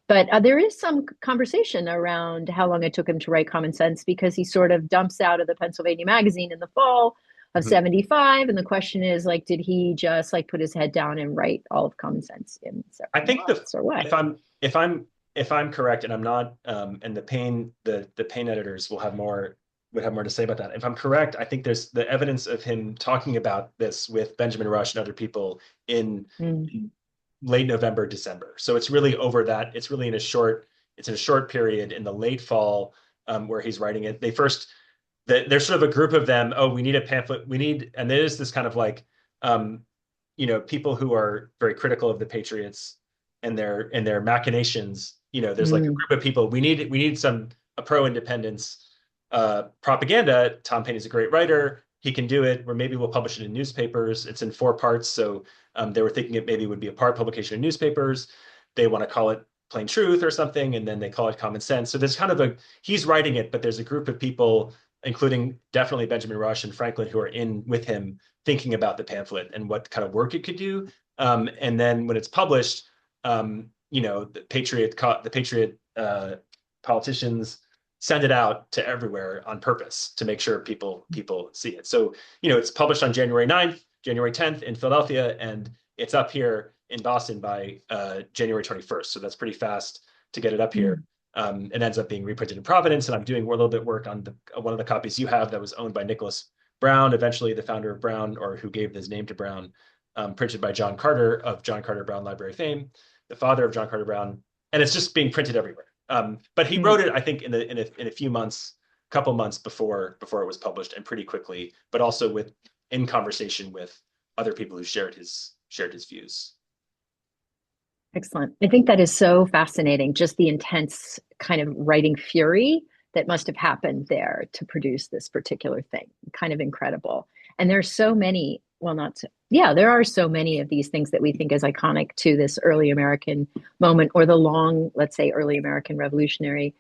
But there is some conversation around how long it took him to write Common Sense because he sort of dumps out of the Pennsylvania Magazine in the fall of Mhm. 75. And the question is, like, did he just like put his head down and write all of Common Sense in I several think the months or what? if I'm if I'm if I'm correct, and I'm not, and the Paine editors will have more would have more to say about that. If I'm correct, I think there's the evidence of him talking about this with Benjamin Rush and other people in, Mm, in late November, December. So it's really over that. It's in a short period in the late fall, where he's writing it. There's sort of a group of them. Oh, we need a pamphlet. And there's this kind of like, um, people who are very critical of the Patriots and their machinations. There's like a mm, group of people. We need some a pro-independence propaganda. Tom Paine is a great writer. He can do it. Or maybe we'll publish it in newspapers. It's in 4 parts, so they were thinking it maybe would be a part publication in newspapers. They want to call it Plain Truth or something, and then they call it Common Sense. So there's kind of he's writing it, but there's a group of people, including definitely Benjamin Rush and Franklin, who are in with him thinking about the pamphlet and what kind of work it could do. And then when it's published, the Patriot politicians send it out to everywhere on purpose to make sure people see it. So, it's published on January 9th, January 10th in Philadelphia, and it's up here in Boston by January 21st. So that's pretty fast to get it up here. mm, It ends up being reprinted in Providence, and I'm doing a little bit of work on one of the copies you have that was owned by Nicholas Brown, eventually the founder of Brown, or who gave his name to Brown, printed by John Carter of John Carter Brown Library fame, the father of John Carter Brown, and it's just being printed everywhere. But he mm. wrote it, I think, in a few months, couple months before it was published, and pretty quickly, but also in conversation with other people who shared his views. Excellent. I think that is so fascinating, just the intense kind of writing fury that must have happened there to produce this particular thing. Kind of incredible. And there's so many, well, not so, yeah, there are so many of these things that we think is iconic to this early American moment or the long, let's say, early American revolutionary.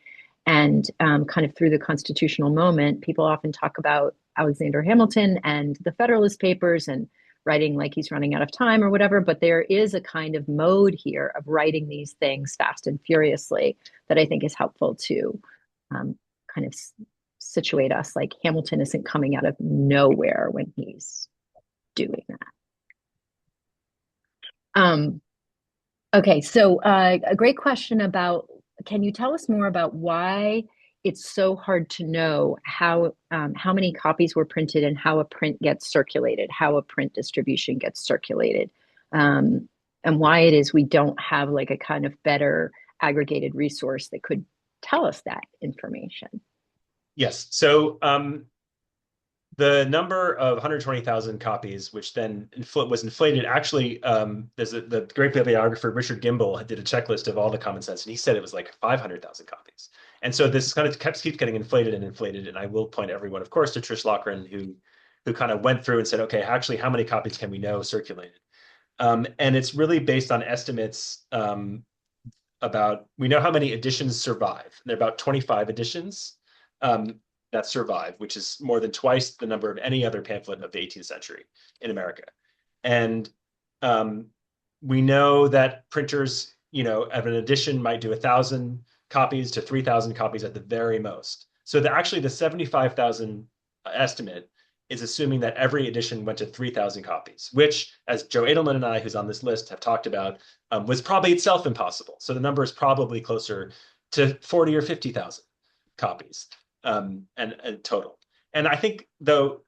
And kind of through the constitutional moment, people often talk about Alexander Hamilton and the Federalist Papers and writing like he's running out of time or whatever. But there is a kind of mode here of writing these things fast and furiously that I think is helpful to kind of situate us. Like Hamilton isn't coming out of nowhere when he's doing that. Um, okay, so a great question about can you tell us more about why it's so hard to know how many copies were printed and how a print gets circulated, how a print distribution gets circulated, um, and why it is we don't have like a kind of better aggregated resource that could tell us that information. Yes. So the number of 120,000 copies, which then was inflated. Actually, the great bibliographer Richard Gimbel did a checklist of all the Common Sense, and he said it was like 500,000 copies. And so this kind of keeps getting inflated and inflated. And I will point everyone, of course, to Trish Lochran, who kind of went through and said, okay, actually, how many copies can we know circulated? And it's really based on estimates, we know how many editions survive. There are about 25 editions. um, that survive, which is more than twice the number of any other pamphlet of the 18th century in America. And um, we know that printers, of an edition might do 1,000 copies to 3,000 copies at the very most. So actually the 75,000 estimate is assuming that every edition went to 3,000 copies, which, as Joe Edelman and I, who's on this list, have talked about, was probably itself impossible. So the number is probably closer to 40 or 50,000 copies, and total. And I think though,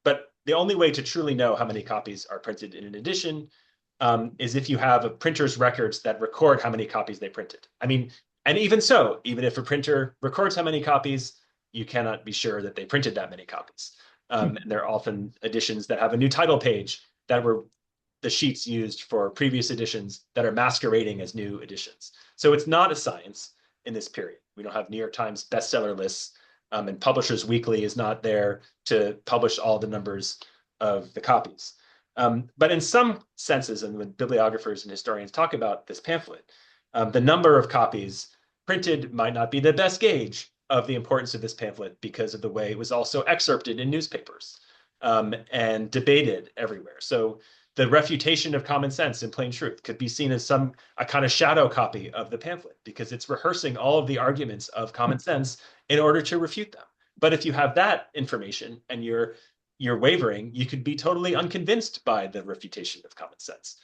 but the only way to truly know how many copies are printed in an edition is if you have a printer's records that record how many copies they printed. I mean, and even so, even if a printer records how many copies, you cannot be sure that they printed that many copies. And there are often editions that have a new title page that were the sheets used for previous editions that are masquerading as new editions. So it's not a science in this period. We don't have New York Times bestseller lists, and Publishers Weekly is not there to publish all the numbers of the copies. But in some senses, and when bibliographers and historians talk about this pamphlet, the number of copies printed might not be the best gauge of the importance of this pamphlet because of the way it was also excerpted in newspapers and debated everywhere. So the refutation of common sense in plain truth could be seen as a kind of shadow copy of the pamphlet because it's rehearsing all of the arguments of common sense in order to refute them. But if you have that information and you're wavering, you could be totally unconvinced by the refutation of common sense.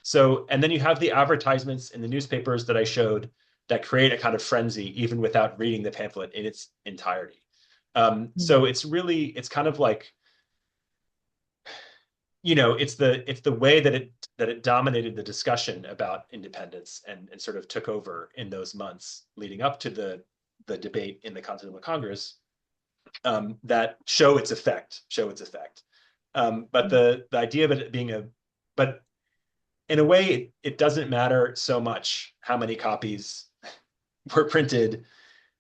So, and then you have the advertisements in the newspapers that I showed that create a kind of frenzy even without reading the pamphlet in its entirety. So it's kind of like, it's the way that it dominated the discussion about independence and sort of took over in those months leading up to the debate in the Continental Congress, that show its effect. But the idea of it being but in a way, it doesn't matter so much how many copies were printed.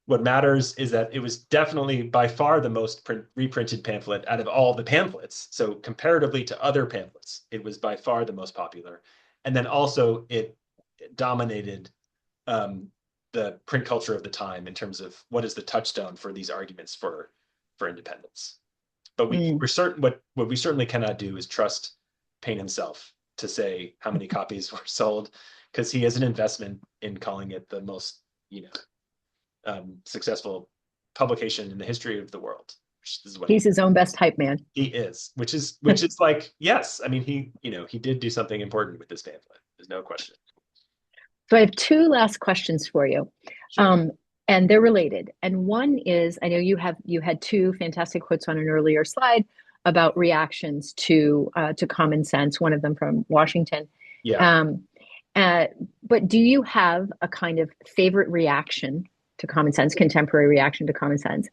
What matters is that it was definitely by far the most reprinted pamphlet out of all the pamphlets. So comparatively to other pamphlets, it was by far the most popular. And then also it dominated the print culture of the time in terms of what is the touchstone for these arguments for independence. But we're certain what we certainly cannot do is trust Paine himself to say how many copies were sold, because he has an investment in calling it the most successful publication in the history of the world. Which is what He's his own best hype man. he is, which is like, yes, I mean, he did do something important with this pamphlet. There's no question. So I have two last questions for you. Sure. And they're related. And one is, I know you had two fantastic quotes on an earlier slide about reactions to common sense. One of them from Washington. Yeah. Um, but do you have a kind of favorite reaction to common sense, contemporary reaction to common sense?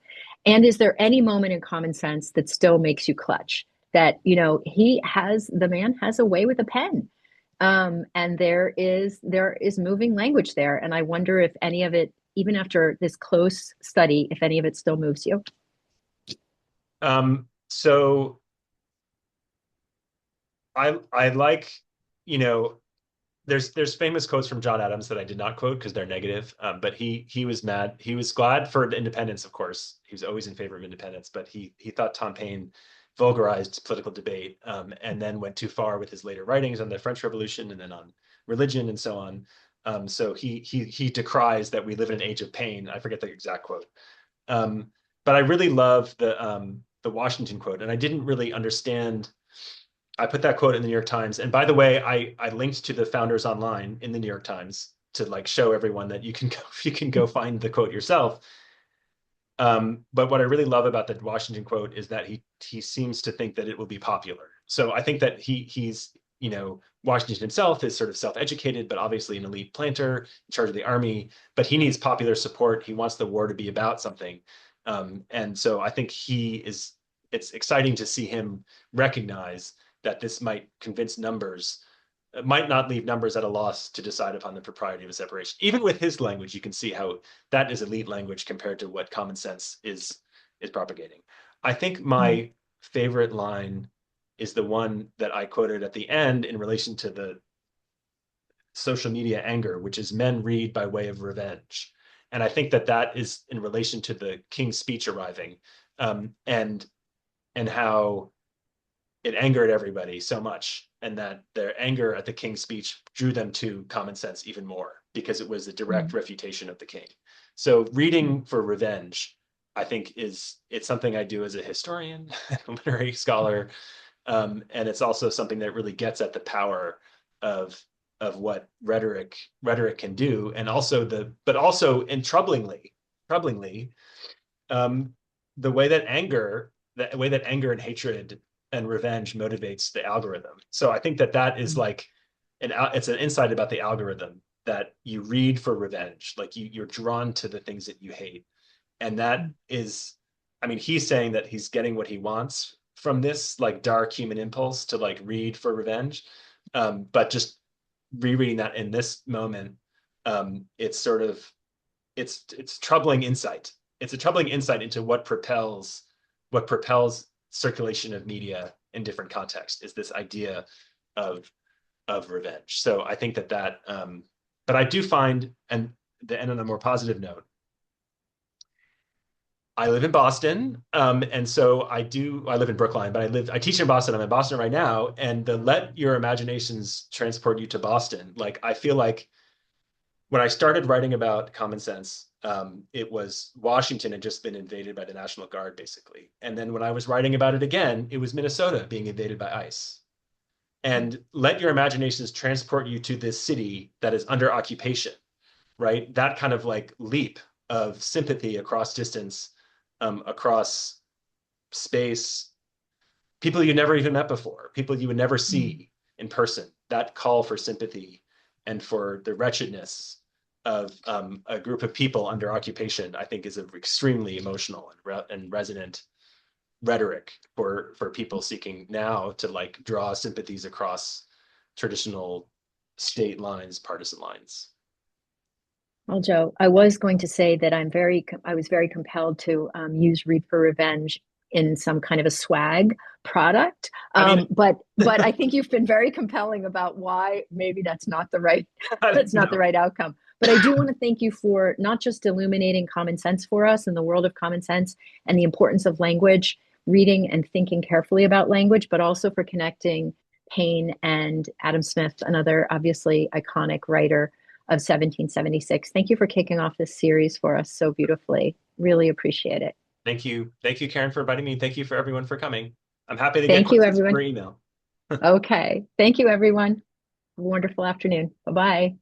And is there any moment in common sense that still makes you clutch? That the man has a way with a pen, and there is moving language there, and I wonder if any of it, even after this close study, if any of it still moves you. So I like, there's famous quotes from John Adams that I did not quote because they're negative. But he was mad. He was glad for independence, of course. He was always in favor of independence, but he thought Tom Paine vulgarized political debate, and then went too far with his later writings on the French Revolution and then on religion and so on. So he decries that we live in an age of pain. I forget the exact quote. But I really love the Washington quote, and I didn't really understand. I put that quote in the New York Times, and by the way, I linked to the founders online in the New York Times to like show everyone that you can go find the quote yourself. But what I really love about the Washington quote is that he seems to think that it will be popular. So I think that he's Washington himself is sort of self-educated, but obviously an elite planter in charge of the army. But he needs popular support. He wants the war to be about something, and so I think it's exciting to see him recognize that this might convince numbers, might not leave numbers at a loss to decide upon the propriety of a separation. Even with his language, you can see how that is elite language compared to what common sense is propagating. I think my favorite line is the one that I quoted at the end in relation to the social media anger, which is men read by way of revenge. And I think that that is in relation to the King's speech arriving, um, and and how it angered everybody so much, and that their anger at the King's speech drew them to common sense even more because it was a direct Mm, refutation of the king. So reading mm, for revenge, I think, it's something I do as a historian, a literary scholar, and it's also something that really gets at the power of what rhetoric can do, and also but also, and troublingly, um, the way that anger and hatred and revenge motivates the algorithm. So I think that that is mm, like it's an insight about the algorithm, that you read for revenge, like you're drawn to the things that you hate, and that mm, is, I mean, he's saying that he's getting what he wants from this like dark human impulse to like read for revenge, but just rereading that in this moment, it's sort of it's troubling insight. It's a troubling insight into what propels circulation of media in different contexts, is this idea of revenge. So I think but I do find, and on a more positive note, I live in Boston, and so I live in Brookline, but I teach in Boston. I'm in Boston right now, and the let your imaginations transport you to Boston. Like I feel like when I started writing about common sense, it was Washington had just been invaded by the National Guard, basically. And then when I was writing about it again, it was Minnesota being invaded by ICE. And let your imaginations transport you to this city that is under occupation, right? That kind of like leap of sympathy across distance, across space, people you never even met before, people you would never mm. see in person. That call for sympathy and for the wretchedness of a group of people under occupation, I think, is an extremely emotional and resonant rhetoric for people seeking now to like draw sympathies across traditional state lines, partisan lines. Well, Joe, I was going to say that I was very compelled to use Read for Revenge in some kind of a swag product. I mean, But I think you've been very compelling about why maybe that's not the right that's not the no, right outcome. But I do want to thank you for not just illuminating common sense for us in the world of common sense and the importance of language, reading and thinking carefully about language, but also for connecting Paine and Adam Smith, another obviously iconic writer of 1776. Thank you for kicking off this series for us so beautifully. Really appreciate it. thank you, Karen, for inviting me. Thank you for everyone for coming. I'm happy to get Thank you, questions per everyone. email. Okay. Thank you, everyone. Wonderful afternoon. Bye bye.